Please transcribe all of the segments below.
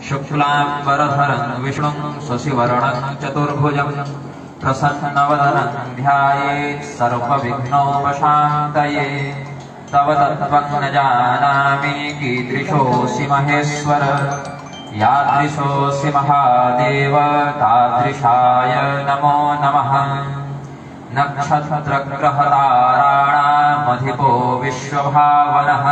शुक्लांबरधरं विष्णुं शशिवर्णं चतुर्भुजं प्रसन्नवदनं ध्यायेत् सर्वविघ्नोपशान्तये। तव तत्त्वं न जानामि कीदृशोऽसि महेश्वर, यादृशोऽसि महादेव तादृशाय नमो नमः। नक्षत्रग्रहताराणामधिपो विश्वभावनः,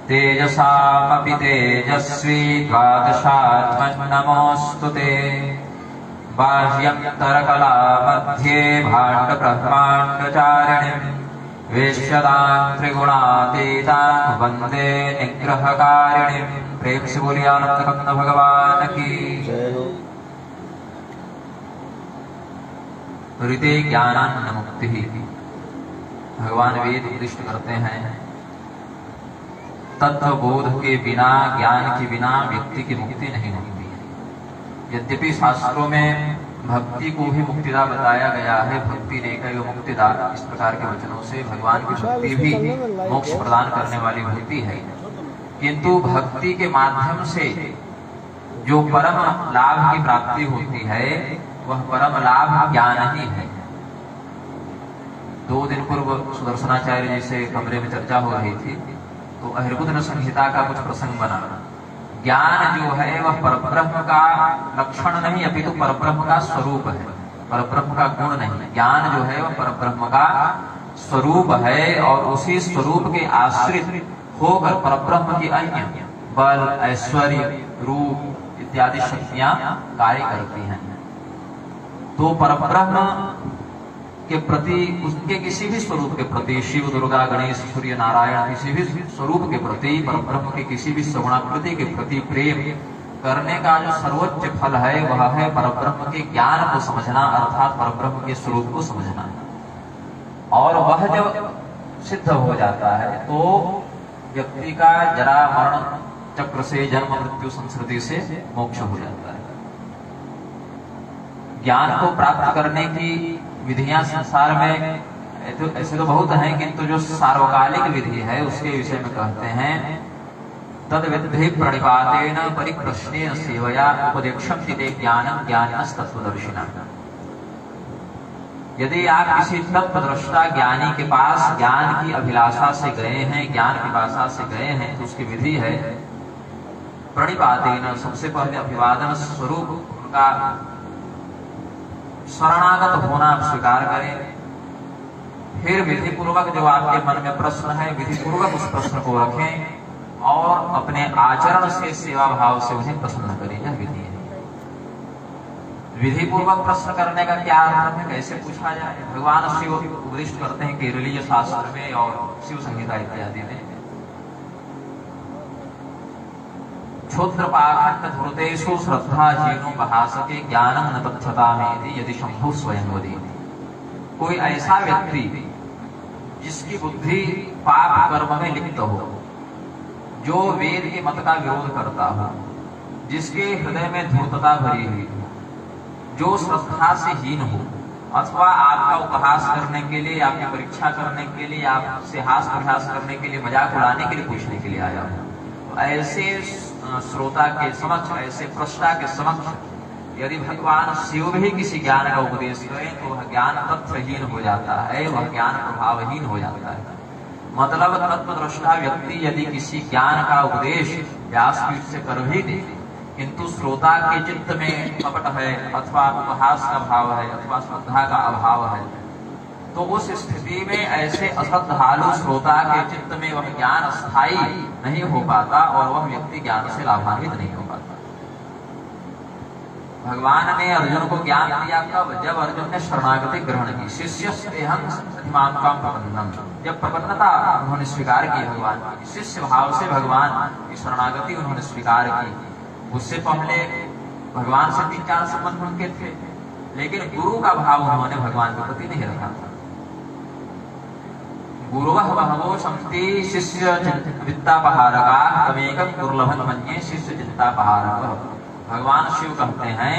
तेजसामपि तेजस्वी द्वादशात्मन्नमोऽस्तु ते। बाह्यन्तरकलामध्ये भाण्डब्रह्माण्डचारिणीं वेश्यतां त्रिगुणातीतां वन्दे निग्रहकारिणीं। प्रेम से बोलिए आनंद कंद भगवान की। ऋते ज्ञानान्न मुक्ति। भगवान वेद उपदिष्ट करते हैं तत्व बोध के बिना, ज्ञान के बिना व्यक्ति की मुक्ति नहीं होती है। यद्यपि शास्त्रों में भक्ति को भी मुक्तिदा बताया गया है, भक्ति नेकैव मुक्तिदा, इस प्रकार के वचनों से भगवान की भक्ति भी मोक्ष प्रदान करने वाली भक्ति है। किंतु भक्ति के माध्यम से जो परम लाभ की प्राप्ति होती है वह परम लाभ ज्ञान ही है। 2 दिन पूर्व सुदर्शनाचार्य जी से कमरे में चर्चा हो रही थी तो अहिर्बुद्ध संहिता का कुछ प्रसंग बना। ज्ञान जो है वह परब्रह्म का लक्षण नहीं अपितु परब्रह्म का स्वरूप है, परब्रह्म का गुण नहीं। ज्ञान जो है वह परब्रह्म का स्वरूप है और उसी स्वरूप के आश्रित होकर परब्रह्म की अन्य बल, ऐश्वर्य, रूप इत्यादि शक्तियां कार्य करती हैं। तो परब्रह्म के प्रति, उसके किसी भी स्वरूप के प्रति, शिव, दुर्गा, गणेश, सूर्य, नारायण, किसी भी स्वरूप के प्रति, परब्रह्म के किसी भी सगुणाकृति के प्रति प्रेम करने का जो सर्वोच्च फल है वह है परब्रह्म के ज्ञान को समझना, अर्थात परब्रह्म के स्वरूप को समझना। और वह जब सिद्ध हो जाता है तो व्यक्ति का जरा मरण चक्र से, जन्म मृत्यु संस्कृति से मोक्ष हो जाता है। ज्ञान को प्राप्त करने की विधियां संसार में ऐसे तो बहुत हैं, किंतु जो सार्वकालिक विधि है उसके विषय में कहते हैं तद विधि प्रणिपातेन परिप्रश्नेन सेवया उपदेक्षन्ति ते ज्ञानं ज्ञानिनस्तत्त्वदर्शिनः। यदि आप किसी तत्वदृष्टा ज्ञानी के पास ज्ञान की अभिलाषा से गए हैं, ज्ञान की भाषा से गए हैं, तो उसकी विधि है प्रणिपातेन, सबसे पहले अभिवादन स्वरूप उनका शरणागत होना आप स्वीकार करें। फिर विधि पूर्वक जो आपके मन में प्रश्न है विधि पूर्वक उस प्रश्न को रखें और अपने आचरण से, सेवा भाव से उन्हें प्रसन्न करें। यह विधि है। विधि पूर्वक प्रश्न करने का क्या अर्थ है, कैसे पूछा जाए? भगवान शिव उपदिष्ट करते हैं केरलीय शास्त्र में और शिव संहिता इत्यादि में। क्षुद्रपाखंड धृतेषु श्रद्धाहीनो भासते ज्ञानं न तच्छतामेति यदि शंभु स्वयं वदेति। कोई ऐसा व्यक्ति जिसकी बुद्धि पाप कर्म में लिप्त हो, जो वेद के मत का विरोध करता हो, जिसके हृदय में धूर्तता भरी हुई हो, जो श्रद्धा से हीन हो, अथवा आपका उपहास करने के लिए, आपकी परीक्षा करने के लिए, आपसे हास प्रहास करने के लिए, मजाक उड़ाने के लिए, पूछने के लिए आया हो, तो ऐसे श्रोता के समक्ष, ऐसे प्रष्टा के समक्ष यदि भगवान शिव भी किसी ज्ञान का उपदेश करें तो वह ज्ञान तत्वहीन हो जाता है, वह ज्ञान प्रभावहीन हो जाता है। मतलब तत्वदृष्टा व्यक्ति यदि किसी ज्ञान का उपदेश व्यासपीठ से कर भी दे, किंतु श्रोता के चित्त में कपट है, अथवा उपहास का भाव है, अथवा श्रद्धा का अभाव है, तो उस स्थिति में ऐसे अश्रद्धालु श्रोता के चित्त में वह ज्ञान स्थायी नहीं हो पाता और वह व्यक्ति ज्ञान से लाभान्वित नहीं हो पाता। भगवान ने अर्जुन को ज्ञान दिया कब? जब अर्जुन ने शरणागति ग्रहण की। शिष्यस्तेहं सतिमां प्रपन्नम, जब प्रपन्नता उन्होंने स्वीकार की भगवान की, शिष्य भाव से भगवान की शरणागति उन्होंने स्वीकार की। उससे पहले भगवान से 3-4 संबंध उनके थे, लेकिन गुरु का भाव उन्होंने भगवान के प्रति नहीं रखा था। गुरुवः बहवो सन्ति शिष्य वित्तापहारकाः तमेकं दुर्लभं मन्ये शिष्य चित्तापहारकः। भगवान शिव कहते हैं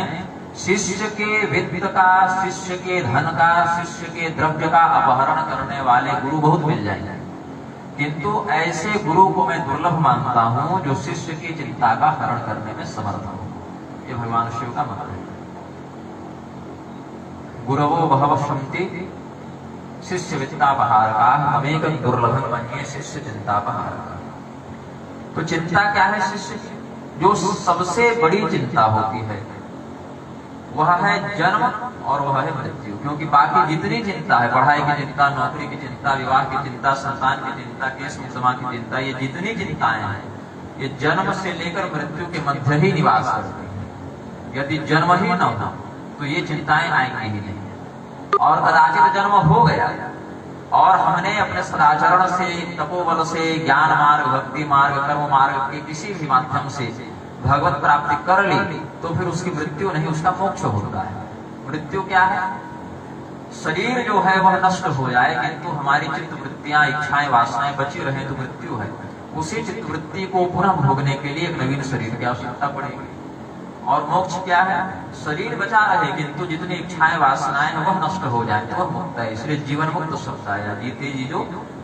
शिष्य के वित्त का, शिष्य के धन का, शिष्य के द्रव्य का अपहरण करने वाले गुरु बहुत मिल जाएंगे, किंतु ऐसे गुरु को मैं दुर्लभ मानता हूं जो शिष्य की चिंता का हरण करने में समर्थ हो। ये भगवान शिव का मत है। गुरवो बहवशंति शिष्य वित्तापहारका अमेक दुर्लभम मन्ये शिष्य चिंतापहारका। तो चिंता क्या है शिष्य की? जो सबसे बड़ी चिंता होती है वह है जन्म और वह है मृत्यु। क्योंकि बाकी जितनी चिंता है, पढ़ाई की चिंता, नौकरी की चिंता, विवाह की चिंता, संतान की चिंता, केस मुकदमा की चिंता, ये जितनी चिंताएं हैं ये जन्म से लेकर मृत्यु के मध्य ही निवास करती है। यदि जन्म ही न हो तो ये चिंताएं आएंगी ही नहीं। और कदाचित जन्म हो गया और हमने अपने सदाचरण से, तपोबल से, ज्ञान मार्ग, भक्ति मार्ग, कर्म मार्ग के किसी भी माध्यम से भगवत प्राप्ति कर ली तो फिर उसकी मृत्यु नहीं, उसका मोक्ष होता है। मृत्यु क्या है? शरीर जो है वह नष्ट हो जाए किंतु हमारी चित्त वृत्तियां, इच्छाएं, वासनाएं बची रहे तो मृत्यु है। उसी चित्त वृत्ति को पुनः भोगने के लिए एक नवीन शरीर की आवश्यकता पड़ेगी। और मोक्ष क्या है? शरीर बचा रहे किंतु जितनी इच्छाएं, वासनाएं हैं वह नष्ट हो जाए तो वह मुक्त है। इसलिए जीवन मुक्त शब्द आया, जीते जी जो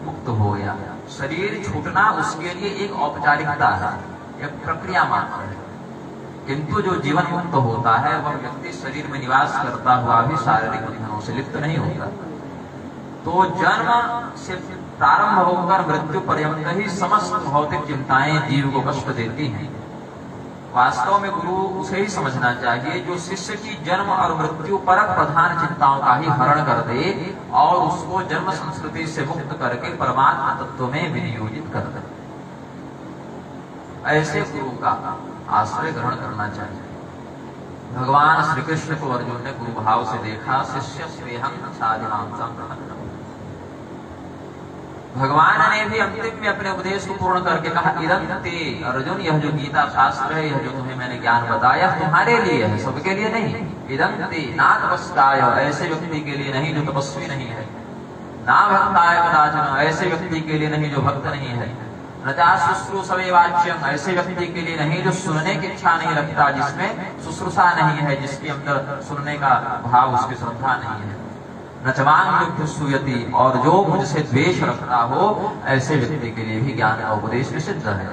मुक्त हो गया। शरीर छूटना उसके लिए एक औपचारिकता है, एक प्रक्रिया मात्र है। किंतु जो जीवन मुक्त होता है वह व्यक्ति शरीर में निवास करता हुआ भी शारीरिक बंधनों से लिप्त नहीं होता। तो जन्म से प्रारंभ होकर मृत्यु पर्यंत ही समस्त भौतिक चिंताएं जीव को कष्ट देती हैं। वास्तव में गुरु उसे ही समझना चाहिए जो शिष्य की जन्म और मृत्यु परक प्रधान चिंताओं का ही हरण कर दे और उसको जन्म संस्कृति से मुक्त करके परमात्मा तत्व में विनियोजित कर दे। ऐसे गुरु का आश्रय ग्रहण करना चाहिए। भगवान श्री कृष्ण को अर्जुन ने गुरु भाव से देखा। शिष्य स्वेहं साधिमांसं प्रपन्नम्। भगवान ने भी अंतिम में अपने उपदेश को पूर्ण करके कहा, इदं ते अर्जुन, यह जो गीता शास्त्र है, यह जो तुम्हें मैंने ज्ञान बताया तुम्हारे लिए है, सबके लिए नहीं। इदं ते ना तपस्काय, ऐसे व्यक्ति के लिए नहीं जो तपस्वी नहीं है। ना भक्ताय कदाचन, ऐसे व्यक्ति के लिए नहीं जो भक्त नहीं है। न शुश्रूषवे वाच्यम, ऐसे व्यक्ति के लिए नहीं जो सुनने की इच्छा नहीं रखता, जिसमें शुश्रूषा नहीं है, जिसके अंदर सुनने का भाव, उसकी श्रद्धा नहीं है। न च मां युक्त सूयति, और जो मुझसे द्वेष रखता हो ऐसे व्यक्ति के लिए भी ज्ञान का उपदेश निषिद्ध है।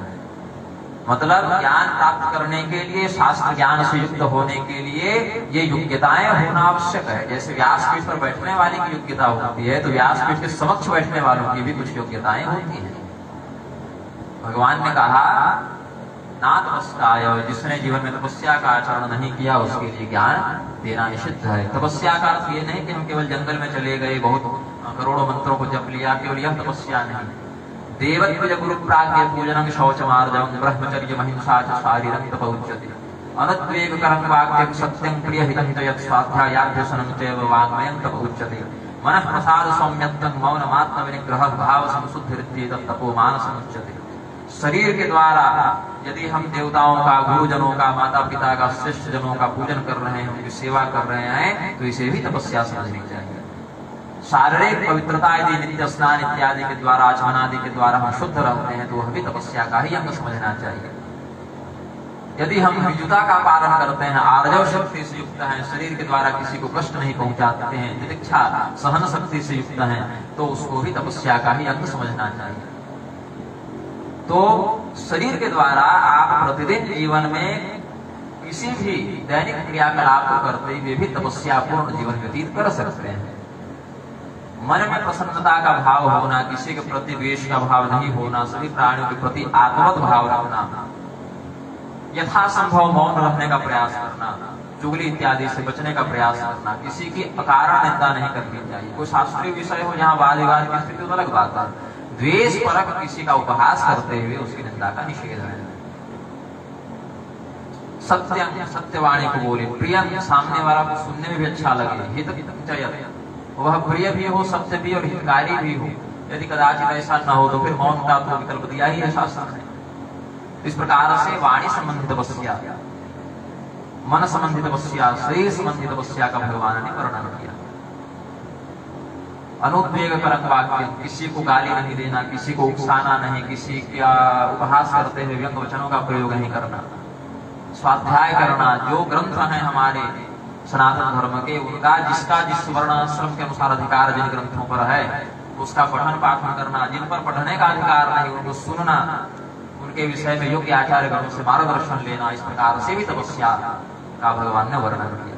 मतलब ज्ञान प्राप्त करने के लिए, शास्त्र ज्ञान से युक्त होने के लिए ये योग्यताएं होना आवश्यक है। जैसे व्यासपीठ पर बैठने वाले की योग्यता होती है तो व्यासपीठ के समक्ष बैठने वालों की भी कुछ योग्यताएं होती हैं। भगवान ने कहा ना तपस्काय, जिसने जीवन में तपस्या का आचरण नहीं किया उसके लिए ज्ञान देना निषिद्ध है। तपस्या का अर्थ ये नहीं कि हम केवल जंगल में चले गए, बहुत करोड़ों मंत्रों को जप लिया, केवल यह तपस्या नहीं। देवत्व गुरु प्राज्ञ पूजनं शौचमार्जवं ब्रह्मचर्य महिंसा च शारीरं तप उच्यते। अनुद्वेग करं वाक्यं सत्यं प्रियहितं च यत् स्वाध्यायाभ्यसनं चैव वाङ्मयं तप उच्यते। मनः प्रसाद सौम्यत्वं मौनमात्म विनिग्रह भाव संशुद्धिरित्येतत् तपो मानसम् उच्यते। शरीर के द्वारा यदि हम देवताओं का, गुरुजनों का, माता पिता का, श्रेष्ठ जनों का पूजन कर रहे हैं, उनकी सेवा कर रहे हैं तो इसे भी तपस्या समझनी चाहिए। शारीरिक पवित्रता यदि नित्य स्नान इत्यादि के द्वारा, आचमन आदि के द्वारा हम शुद्ध रहते हैं तो वह भी तपस्या का ही अंग समझना चाहिए। यदि हम विजुता का पालन करते हैं, आर्जव शक्ति से युक्त हैं, शरीर के द्वारा किसी को कष्ट नहीं पहुंचाते हैं, तितिक्षा सहन शक्ति से युक्त हैं, तो उसको भी तपस्या का ही अंग समझना चाहिए। तो शरीर के द्वारा आप प्रतिदिन जीवन में किसी भी दैनिक क्रियाकलाप को करते हुए भी तपस्यापूर्ण जीवन व्यतीत कर सकते हैं। मन में प्रसन्नता का भाव होना, किसी के प्रति द्वेष का भाव नहीं होना, सभी प्राणियों के प्रति आत्मवत भाव रखना, यथासंभव मौन रहने का प्रयास करना, चुगली इत्यादि से बचने का प्रयास करना, किसी की अकारण निंदा नहीं करनी चाहिए। कोई शास्त्रीय विषय हो जहाँ वाद विवाद की स्थिति तो अलग बात है, द्वेष परक किसी का उपहास करते हुए उसकी निंदा का निषेध है। सत्यम, सत्यवाणी को बोले, प्रियम, सामने वाला को सुनने में भी अच्छा लगे, हित, वह प्रिय भी हो, सत्य भी और हितकारी भी हो। यदि कदाचित ऐसा न हो तो फिर मौन का तो विकल्प दिया ही है शास्त्र ने। इस प्रकार से वाणी संबंधित तपस्या, मन संबंधित तपस्या, शरीर संबंधित तपस्या का भगवान ने वर्णन किया। अनुद्वेग करक वाक्य, किसी को गाली नहीं देना, किसी को उकसाना नहीं, किसी का उपहास करते हुए व्यंग वचनों का प्रयोग नहीं करना। स्वाध्याय करना, जो ग्रंथ हैं हमारे सनातन धर्म के, उनका जिसका जिस वर्ण आश्रम के अनुसार अधिकार जिन ग्रंथों पर है उसका पठन पाठन करना, जिन पर पढ़ने का अधिकार नहीं उनको सुनना, उनके विषय में योग्य आचार्य गणों से मार्गदर्शन लेना, इस प्रकार से भी तपस्या का भगवान ने वर्णन किया।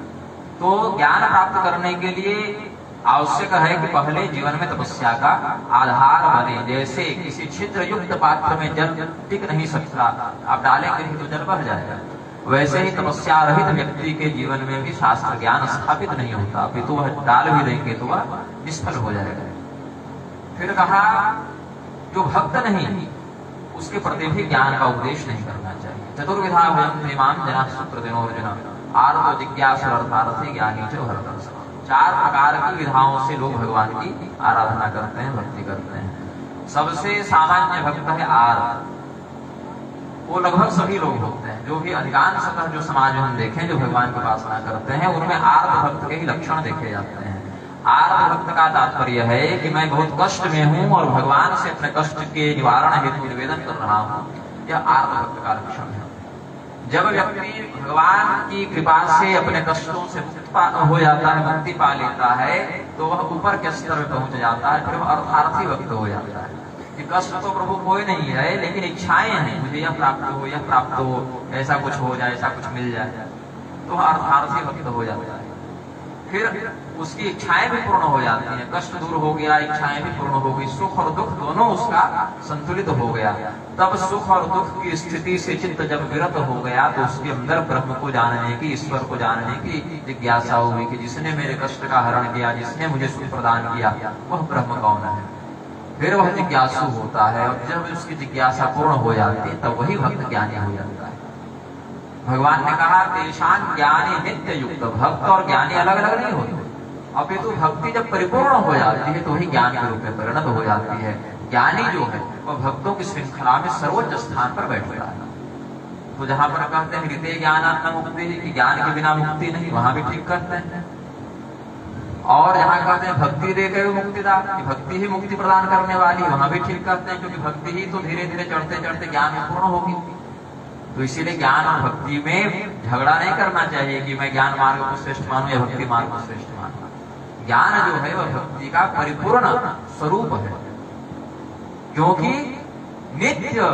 तो ज्ञान प्राप्त करने के लिए आवश्यक है कि पहले जीवन में तपस्या का आधार बने। जैसे किसी छिद्र युक्त पात्र में जल टिक नहीं सकता, आप डालेंगे तो जल बह जाएगा, वैसे ही तपस्या रहित व्यक्ति के जीवन में भी शास्त्र ज्ञान स्थापित नहीं होता, अपितु वह डाल भी देंगे तो वह निष्फल हो जाएगा। फिर कहा जो भक्त नहीं उसके प्रति भी ज्ञान का उपदेश नहीं करना चाहिए। चतुर्विधा भयम जना प्रतिनोर्जुन आर्तो जिज्ञासुरर्थार्थी ज्ञानी च भरतर्षभ। 4 प्रकार की विधाओं से लोग भगवान की आराधना करते हैं, भक्ति करते हैं। सबसे सामान्य भक्त है आर्त, वो लगभग सभी लोग होते हैं, जो भी अधिकांशतः जो समाज में हम देखें जो भगवान की उपासना करते हैं उनमें आर्त भक्त के ही लक्षण देखे जाते हैं। आर्त भक्त का तात्पर्य है कि मैं बहुत कष्ट में हूं और भगवान से अपने कष्ट के निवारण हेतु निवेदन कर रहा हूं, यह आर्त भक्त का लक्षण है। जब व्यक्ति भगवान की कृपा से अपने कष्टों से मुक्त हो जाता है, मुक्ति पा लेता है, तो वह ऊपर के स्तर में पहुंच जाता है, फिर वह अर्थार्थी भक्त हो जाता है। कि कष्ट तो प्रभु कोई नहीं है, लेकिन इच्छाएं हैं, मुझे यह प्राप्त हो, यह प्राप्त हो, ऐसा कुछ हो जाए, ऐसा कुछ मिल जाए, तो वह अर्थार्थी भक्त हो जाता है। फिर उसकी इच्छाएं भी पूर्ण हो जाती हैं, कष्ट दूर हो गया, इच्छाएं भी पूर्ण हो गई, सुख और दुख दोनों उसका संतुलित हो गया। तब सुख और दुख की स्थिति से चित्त जब विरत हो गया तो उसके अंदर ब्रह्म को जानने की, ईश्वर को जानने की जिज्ञासा हुई कि जिसने मेरे कष्ट का हरण किया, जिसने मुझे सुख प्रदान किया, वह ब्रह्म कौन है। फिर वह जिज्ञासु होता है और जब उसकी जिज्ञासा पूर्ण हो जाती है तब वही भक्त ज्ञानी हो जाता है। भगवान ने कहा तेषां ज्ञानी नित्य युक्त, भक्त और ज्ञानी अलग अलग नहीं होते, अपितु भक्ति जब परिपूर्ण हो जाती है तो वही ज्ञान के रूप में परिणत हो जाती है। ज्ञानी जो है वह भक्तों की श्रृंखला में सर्वोच्च स्थान पर बैठता है। तो जहां पर कहते हैं हृदय ज्ञान मुक्ति, ज्ञान के बिना मुक्ति नहीं, वहां भी ठीक करते हैं। और जहाँ कहते हैं भक्ति दे गए मुक्तिदार, भक्ति ही मुक्ति प्रदान करने वाली, वहां भी ठीक करते हैं, क्योंकि भक्ति ही तो धीरे धीरे चढ़ते चढ़ते ज्ञान में पूर्ण होगी। तो इसीलिए ज्ञान और भक्ति में झगड़ा नहीं करना चाहिए कि मैं ज्ञान मार्ग को श्रेष्ठ मानूं या भक्ति मार्ग को श्रेष्ठ मानूं। ज्ञान जो है वह भक्ति का परिपूर्ण स्वरूप है, क्योंकि नित्य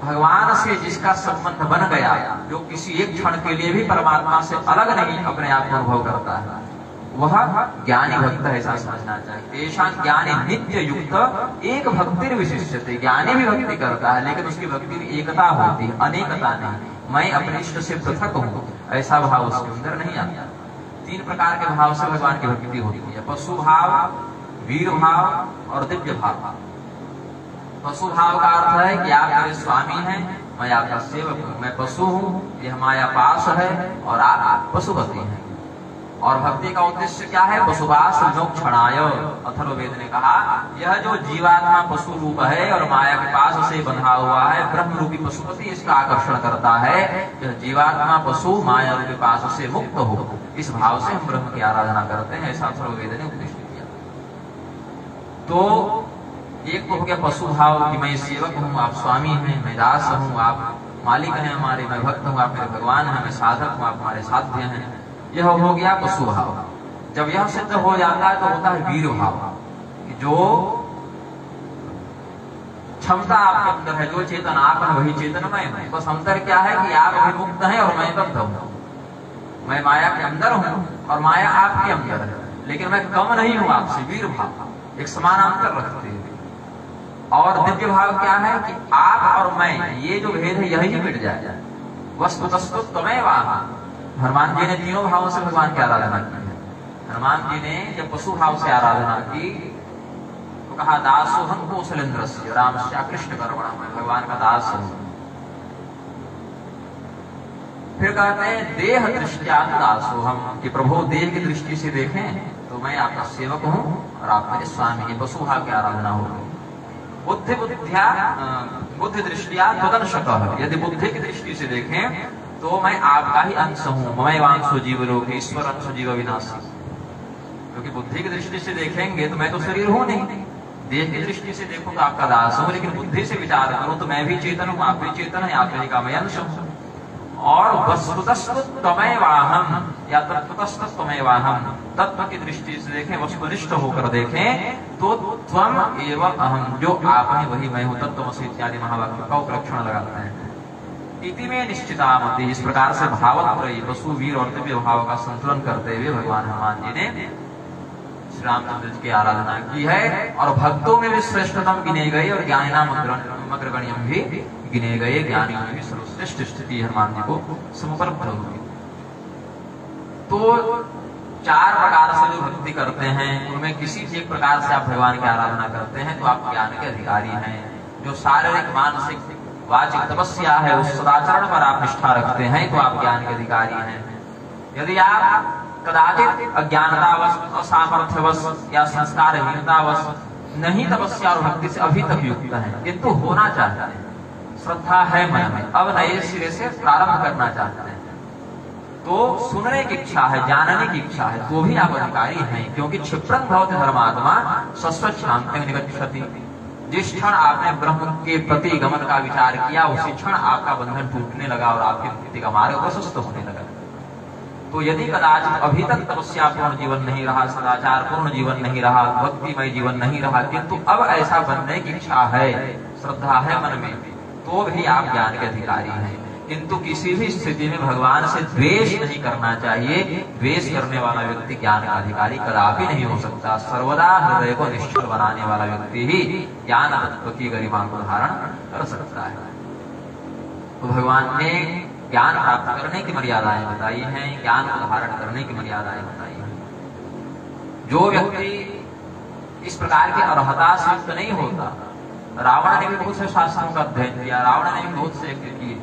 भगवान से जिसका संबंध बन गया, जो किसी एक क्षण के लिए भी परमात्मा से अलग नहीं अपने आप को अनुभव करता है, वह ज्ञानी भक्त है, ऐसा समझना चाहिए। ऐसा ज्ञानी नित्य युक्त एक भक्ति विशिष्टते, ज्ञानी भी भक्ति करता है लेकिन उसकी भक्ति में एकता होती है, अनेकता नहीं। मैं अपने इष्ट से पृथक हूँ, ऐसा भाव उसके अंदर नहीं आता। 3 प्रकार के भाव से भगवान की भक्ति होती है, पशु भाव, वीर भाव और दिव्य भाव। पशु भाव का अर्थ है कि आप मेरे स्वामी हैं, मैं आपका सेवक हूँ, मैं पशु हूँ, यह माया पास है और आप पशुपति हैं। और भक्ति का उद्देश्य क्या है? पशुपाश मोक्षणाय। अथर्ववेद ने कहा यह जो जीवात्मा पशु रूप है और माया के पास से बंधा हुआ है, ब्रह्म रूपी पशुपति इसका आकर्षण करता है। यह जीवात्मा पशु माया रूपी पास से मुक्त हो, इस भाव से हम ब्रह्म की आराधना करते हैं, ऐसा अथर्ववेद ने उपदेश किया। तो एक तो हो गया पशु भाव कि मैं सेवक हूँ, आप स्वामी हैं, मैं दास हूँ, आप मालिक हैं हमारे, मैं भक्त हूँ, आप मेरे भगवान हैं, मैं साधक हूँ, आप हमारे साध्य हैं। यह हो गया पशु भाव। जब यह सिद्ध हो जाता है तो होता है वीर भाव, जो क्षमता आपके अंदर है, जो चेतन आप है वही चेतनमय है। बस अंतर क्या है कि आप अभी मुक्त हैं और मैं बद्ध हूँ, मैं माया के अंदर हूँ और माया आपके अंदर है, लेकिन मैं कम नहीं हूँ आपसे। वीर भाव एक समान अंतर रखते हैं। और दिव्य भाव क्या है कि आप और मैं, ये जो भेद है यही मिट जाए। वस्तुतस्तु त्वमेव आह। हनुमान जी ने तीनों भावों से भगवान की आराधना की है। हनुमान जी ने जब पशु भाव से आराधना की तो कहा दासोहम कौशलेन्द्रस्य रामस्य कृष्ण कर्मणा, मैं भगवान का दास हूं। फिर कहते हैं देह दृष्टिया दासोहम, कि प्रभु देह की दृष्टि से देखें तो मैं आपका सेवक हूं और आप मेरे स्वामी। ये पशु भाव की आराधना होगी। बुद्धि दृष्टिया तदंशतः, यदि बुद्धि की दृष्टि से देखें तो मैं आपका ही अंश हूँ। मैं वांशो जीव लोक ईश्वर अंश जीव विनाशी। क्योंकि बुद्धि की दृष्टि से देखेंगे तो मैं तो शरीर हूँ नहीं, देह की दृष्टि से देखो तो आपका दास हूँ, लेकिन बुद्धि से विचार करो तो मैं भी चेतन हूँ, आप भी चेतन है, आप भी का मैं अंश हूँ। और वस्तुतस्तु त्वमेवाहम या तत्वतस्तु त्वमेवाहम, तत्व की दृष्टि से देखें, वस्तुनिष्ठ होकर देखें तो त्वम एवं अहम, जो आप हैं वही मैं हूं, तत्त्वमसि इत्यादि महावाक्य का उपलक्षण लगाते हैं। इति में निश्चितामति, इस प्रकार से भावत्रयी वसु वीर और दिव्य भाव का संतुलन करते हुए भगवान हनुमान जी ने श्री रामचंद्र जी की आराधना की है। और भक्तों में भी श्रेष्ठतम गिने गए और ज्ञानिनाम अग्रगण्यम भी गिने गए, ज्ञानियों में भी सर्वश्रेष्ठ स्थिति हनुमान जी को समुपलब्ध होगी। तो 4 प्रकार से जो भक्ति करते हैं उनमें किसी भी एक प्रकार से आप भगवान की आराधना करते हैं तो आप ज्ञान के अधिकारी हैं। जो शारीरिक मानसिक वाचिक तपस्या है उस सदाचरण पर आप निष्ठा रखते हैं तो आप ज्ञान के अधिकारी हैं। यदि आप कदाचित अज्ञानतावश, असामर्थ्यवश या संस्कारहीनतावश नहीं तपस्या और भक्ति से अभी तक युक्त हैं, किंतु होना चाहते हैं, श्रद्धा है मन में, अब नए सिरे से प्रारंभ करना चाहते हैं, तो सुनने की इच्छा है, जानने की इच्छा है, तो भी आप अधिकारी हैं। क्योंकि क्षिप्रं भवति धर्मात्मा सस्वच्छान्तिं निगच्छति। जिस क्षण आपने ब्रह्म के प्रति गमन का विचार किया उसी क्षण आपका बंधन टूटने लगा और आपकी मुक्ति का मार्ग प्रशस्त होने लगा। तो यदि कदाचित अभी तक तपस्या पूर्ण जीवन नहीं रहा, सदाचार पूर्ण जीवन नहीं रहा, भक्तिमय जीवन नहीं रहा, किंतु अब ऐसा बनने की इच्छा है, श्रद्धा है मन में, तो भी आप ज्ञान के अधिकारी हैं। किंतु किसी भी स्थिति में भगवान से द्वेष नहीं करना चाहिए। द्वेष करने वाला व्यक्ति ज्ञान का अधिकारी कदापि नहीं हो सकता। सर्वदा हृदय को निश्चल बनाने वाला व्यक्ति ही ज्ञान तत्व की गरिमा को धारण कर सकता है। तो भगवान ने ज्ञान प्राप्त करने की मर्यादाएं बताई हैं, ज्ञान को धारण करने की मर्यादाएं बताई हैं। जो व्यक्ति इस प्रकार की अर्हता से युक्त नहीं होता, रावण ने भी बहुत से शास्त्रों का अध्ययन किया, रावण ने भी बहुत से यज्ञ किए,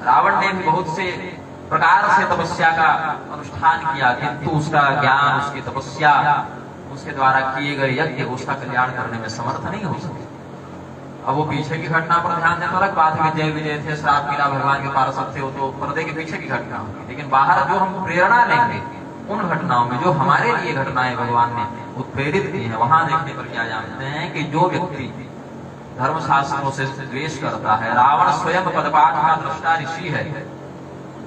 रावण ने भी बहुत से प्रकार से तपस्या का अनुष्ठान किया, किंतु उसका ज्ञान, उसकी तपस्या, उसके द्वारा किए गए यज्ञ उसका कल्याण करने में समर्थ नहीं हो सके। अब वो पीछे की घटना पर ध्यान देने अलग बात है, जय विजय थे, श्राप मिला भगवान के पार्षद थे, वो तो पर्दे के पीछे की घटना होगी। लेकिन बाहर जो हम प्रेरणा लेंगे उन घटनाओं में, जो हमारे लिए घटनाएं भगवान ने उत्प्रेरित की है, वहां देखने पर क्या जानते हैं कि जो व्यक्ति धर्मशास्त्रों से द्वेष करता है, रावण स्वयं पदपाठ का दृष्टा ऋषि है,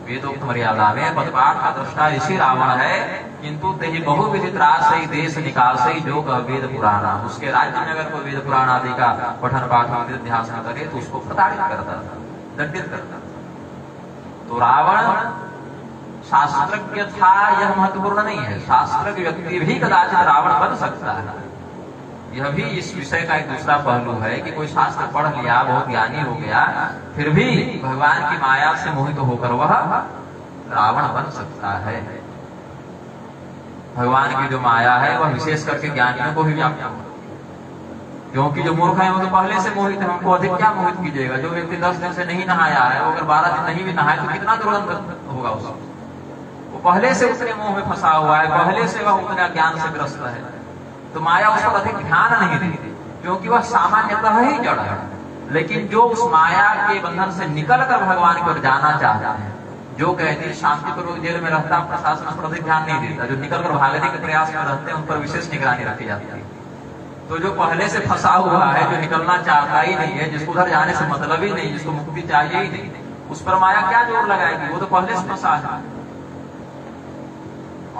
वेदोक्त मर्यादा में पदपाठ का दृष्टा ऋषि रावण है, किंतु तेहि बहुविधि त्रासई देश निकासई जो वेद पुराना, उसके राज्य में अगर कोई वेद पुराण आदि का पठन पाठ अध्यास न करे तो उसको प्रताड़ित करता था, दंडित करता था। तो रावण शास्त्रज्ञ था, यह महत्वपूर्ण नहीं है। शास्त्रज्ञ व्यक्ति भी कदाचित रावण बन सकता है। यह भी इस विषय का एक दूसरा पहलू है कि कोई शास्त्र पढ़ लिया, बहुत ज्ञानी हो गया, फिर भी भगवान की माया से मोहित होकर वह रावण बन सकता है। भगवान की जो माया है वह विशेष करके ज्ञानियों को भी व्याप्त है, क्योंकि जो मूर्ख है वो तो पहले से मोहित है, हमको अधिक क्या मोहित कीजिएगा। जो व्यक्ति 10 दिन से नहीं नहाया है, वो अगर 12 दिन नहीं भी नहाए तो कितना दुर्गंध होगा उसको। वो पहले से उतने मोह में फंसा हुआ है, पहले से वह उतने ज्ञान से ग्रस्त है, तो माया उस पर अधिक ध्यान नहीं देती, क्योंकि वह सामान्यतः ही जड़ है। लेकिन जो उस माया के बंधन से निकलकर भगवान की ओर जाना चाहता है, जो कहते हैं शांतिपूर्वक जेल में रहता, प्रशासन पर अधिक ध्यान नहीं देता, जो निकलकर भागने के प्रयास में रहते हैं उन पर विशेष निगरानी रखी जाती है। तो जो पहले से फंसा हुआ है, जो निकलना चाहता ही नहीं है, जिसको उधर जाने से मतलब ही नहीं, जिसको मुक्ति चाहिए ही नहीं, उस पर माया क्या जोर लगाएगी, वो तो पहले से फंसा है।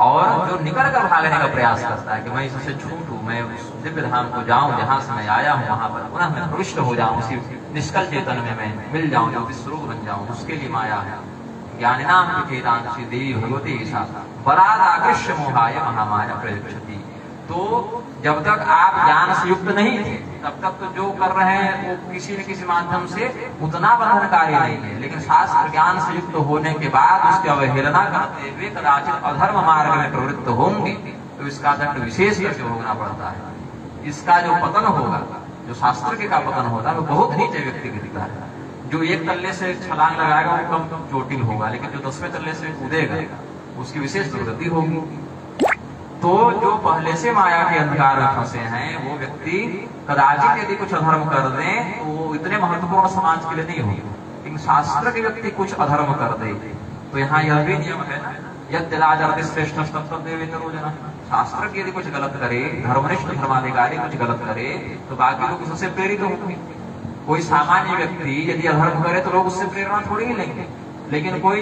और जो निकल कर भागने का प्रयास करता है कि मैं इससे छूटूं, मैं उस दिव्य धाम को जाऊं जहां से मैं आया हूं, वहां पर पुनः मैं प्रविष्ट हो जाऊं, उसी निष्कल चेतन में मैं मिल जाऊं, जो विश्वरूप बन जाऊं, उसके लिए माया है। ज्ञानिनाम विचेतांशी देवी भगवती ईशा बराद आकृष्य मोहाय महामाया प्रयुज्यति। तो जब तक आप ज्ञान से युक्त नहीं थे तब तक तो जो कर रहे हैं वो किसी न किसी माध्यम से उतना बंधनकारी नहीं है। लेकिन शास्त्र ज्ञान से युक्त होने के बाद उसकी अवहेलना करते हुए कदाचित अधर्म मार्ग में प्रवृत्त होंगे तो इसका दंड विशेष करके भोगना पड़ता है। इसका जो पतन होगा, जो शास्त्र के का पतन होगा, वो बहुत नीचे व्यक्ति की दिखा है। जो एक तल्ले से छलांग लगाएगा वो कम चोटिल होगा, लेकिन जो 10वें तल्ले से कूदेगा उसकी विशेष दुर्गति होगी। तो जो पहले से माया के अंधकार में फंसे हैं वो व्यक्ति कदाचित यदि कुछ अधर्म कर दें तो वो इतने महत्वपूर्ण समाज के लिए नहीं होगी। लेकिन शास्त्र के व्यक्ति कुछ अधर्म कर दे तो यहाँ यह भी नियम है, यद्यदाचरति श्रेष्ठ तत्तद्देवेतरो जनः। शास्त्र की यदि कुछ गलत करे, धर्मनिष्ठ धर्माधिकारी कुछ गलत करे तो बाकी लोग उससे प्रेरित होंगे। कोई सामान्य व्यक्ति यदि अधर्म करे तो लोग उससे प्रेरणा थोड़ी ही लेंगे। लेकिन कोई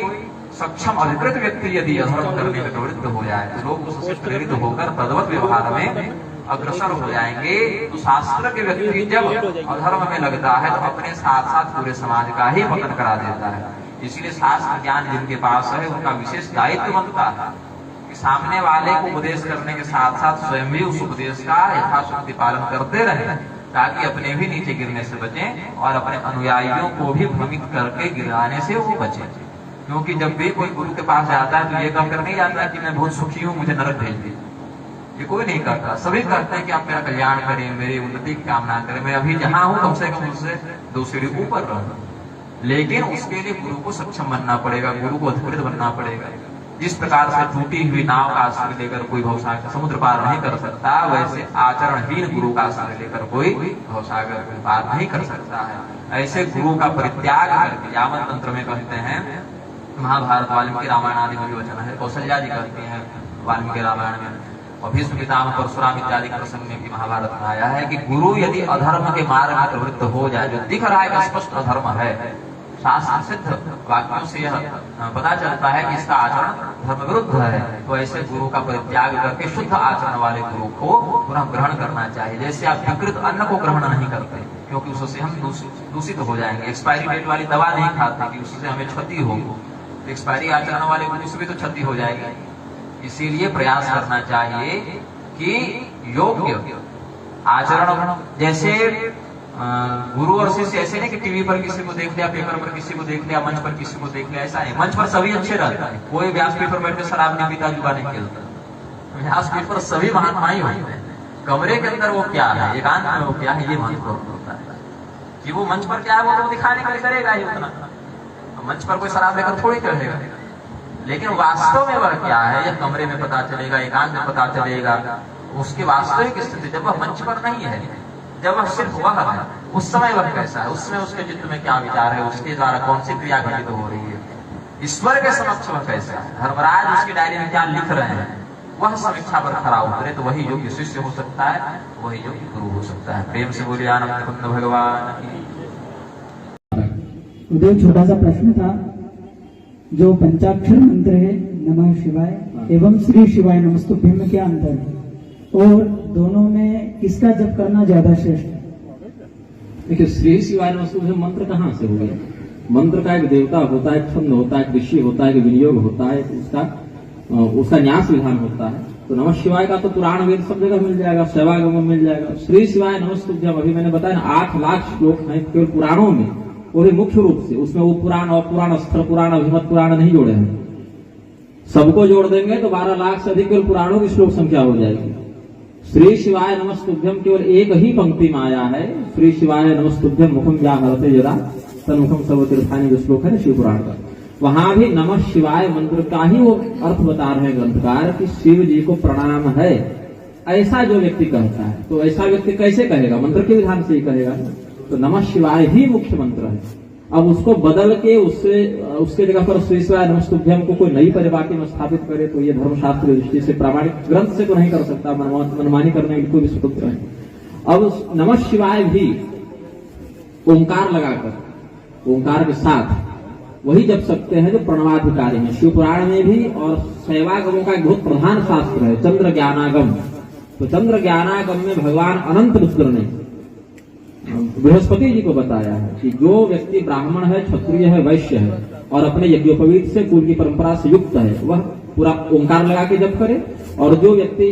सक्षम अधिकृत व्यक्ति यदि अधर्म करने में प्रवृत्त हो जाए तो लोग उससे प्रेरित होकर तद्वत व्यवहार में अग्रसर हो जाएंगे। तो शास्त्र के व्यक्ति जब अधर्म में लगता है तो अपने साथ साथ पूरे समाज का ही पतन करा देता है। इसीलिए शास्त्र ज्ञान जिनके पास है उनका विशेष दायित्व बनता है कि सामने वाले को उपदेश करने के साथ साथ स्वयं भी उस उपदेश का यथाशक्ति पालन करते रहे, ताकि अपने भी नीचे गिरने से बचें और अपने अनुयायियों को भी भ्रमित करके गिराने से वो बचें। क्योंकि जब भी कोई गुरु के पास जाता है तो ये कहकर नहीं जाता कि मैं बहुत सुखी हूँ, मुझे नरक भेज दीजिए। ये कोई नहीं करता। सभी कहते हैं कि आप मेरा कल्याण करें, मेरी उन्नति की कामना करें, मैं अभी जहां हूं कम से कम उससे 2 सीढ़ी ऊपर रहूं। लेकिन उसके लिए गुरु को सक्षम बनना पड़ेगा, गुरु को अधिकृत बनना पड़ेगा। जिस प्रकार से टूटी हुई नाव का आश्रय लेकर कोई भवसागर समुद्र पार नहीं कर सकता, वैसे आचरणहीन गुरु का आश्रय लेकर कोई भवसागर पार नहीं कर सकता है। ऐसे गुरु का परित्याग करके यावत तंत्र में कहते हैं, महाभारत वाल्मीकि रामायण आदि में भी वचन है, कौशल्या जी कहते हैं वाल्मीकि रामायण में, और भीष्म पितामह परशुराम इत्यादि प्रसंग में भी महाभारत में आया है कि गुरु यदि अधर्म के मार्ग में प्रवृत्त हो जाए, जो दिख रहा है कि स्पष्ट अधर्म है, शास्त्र सिद्ध वाक्यों से यह पता चलता है कि इसका आचरण धर्म विरुद्ध है, तो ऐसे गुरु का परित्याग करके शुद्ध आचरण वाले गुरु को पुनः ग्रहण करना चाहिए। जैसे आप विकृत अन्न को ग्रहण नहीं करते क्योंकि उससे हम दूषित हो जाएंगे, एक्सपायरी डेट वाली दवा नहीं खाते कि उससे हमें क्षति हो, एक्सपायरी आचरण वाले गुरु से भी तो क्षति हो जाएगी। इसीलिए प्रयास करना चाहिए कि योग्य आचरण, जैसे गुरु और शिष्य ऐसे नहीं कि टीवी पर किसी को देख लिया, पेपर पर किसी को देख लिया, मंच पर किसी को देख लिया, ऐसा नहीं। मंच पर सभी अच्छे रहते हैं, कोई व्यासपीठ पर बैठ कर शराब नहीं पीता, जुआ नहीं खेलता। व्यासपीठ पर सभी महात्मा ही होते हैं, कमरे के अंदर वो क्या है, एकांत में वो क्या है, ये महत्वपूर्ण होता है। कि वो मंच पर क्या है वो तो दिखाने के लिए करेगा ही उतना, मंच पर कोई शराब लेकर थोड़ी करेगा, लेकिन वास्तव में वह क्या है यह कमरे में पता चलेगा, एकांत में पता चलेगा। उसकी वास्तविक स्थिति जब वह मंच पर नहीं है, जब वह सिर्फ वह है, उस समय वह कैसा है, उसमें उसके चित्त में क्या विचार है, उसके द्वारा कौन सी क्रिया घटित हो रही है, ईश्वर के समक्ष वह कैसा है, धर्मराज उसकी डायरी में क्या लिख रहे हैं, वह समीक्षा पर खरा उतरे तो वही योग्य शिष्य हो सकता है, वही योग्य गुरु हो सकता है। प्रेम से बोलिए आनंद कुंद भगवान की। उदय, छोटा सा प्रश्न था, जो पंचाक्षर मंत्र है नमः शिवाय एवं श्री शिवाय नमस्तुभ्यं में क्या अंतर है, और दोनों में किसका जप करना ज्यादा श्रेष्ठ है? देखिए, श्री शिवाय नमस्तुभ्यं मंत्र कहाँ से हो गया? मंत्र का एक देवता होता है, एक छंद होता है, एक ऋषि होता है, एक विनियोग होता है, उसका न्यास विधान होता है। तो नमः शिवाय का तो पुराण वेद सब जगह मिल जाएगा, शैवागम में मिल जाएगा। श्री शिवाय नमस्तुभ्यं अभी मैंने बताया ना 8 लाख श्लोक हैं केवल पुराणों में, वो भी मुख्य रूप से। उसमें वो पुराण और पुराण, अस्त्र पुराण, अभिमत पुराण नहीं जोड़े हैं। सबको जोड़ देंगे तो 12 लाख से अधिक केवल पुराणों की श्लोक संख्या हो जाएगी। श्री शिवाय नमस्तुभ्यं केवल एक ही पंक्ति में आया है, श्री शिवाय नमस्तुभ्यं मुखम व्याहरते जरा तन्मुखम सर्वतीर्थानि, जो श्लोक है शिव पुराण का, वहां भी नमः शिवाय मंत्र का ही वो अर्थ बता रहे हैं ग्रंथकार कि शिव जी को प्रणाम है। ऐसा जो व्यक्ति कहता है, तो ऐसा व्यक्ति कैसे कहेगा? मंत्र के विधान से ही कहेगा। तो नमः शिवाय ही मुख्य मंत्र है। अब उसको बदल के उसके जगह पर श्री शिवाय नमस्तुभ्यं को कोई नई परिपाटी में स्थापित करे तो ये धर्मशास्त्र की दृष्टि से प्रामाणिक ग्रंथ से तो नहीं कर सकता, मनमानी करने की कोई भी स्वतंत्र है। अब नमः शिवाय भी ओंकार लगाकर, ओंकार के साथ वही जप सकते हैं जो प्रणवाधिकारी है। शिव पुराण में भी और शैवागमों का एक बहुत प्रधान शास्त्र है चंद्र ज्ञानागम। तो चंद्र ज्ञानागम में भगवान अनंत रुद्र ने बृहस्पति जी को बताया है कि जो व्यक्ति ब्राह्मण है, क्षत्रिय है, वैश्य है और अपने यज्ञोपवीत से कुल की परंपरा से युक्त है, वह पूरा ओंकार लगा के जप करे। और जो व्यक्ति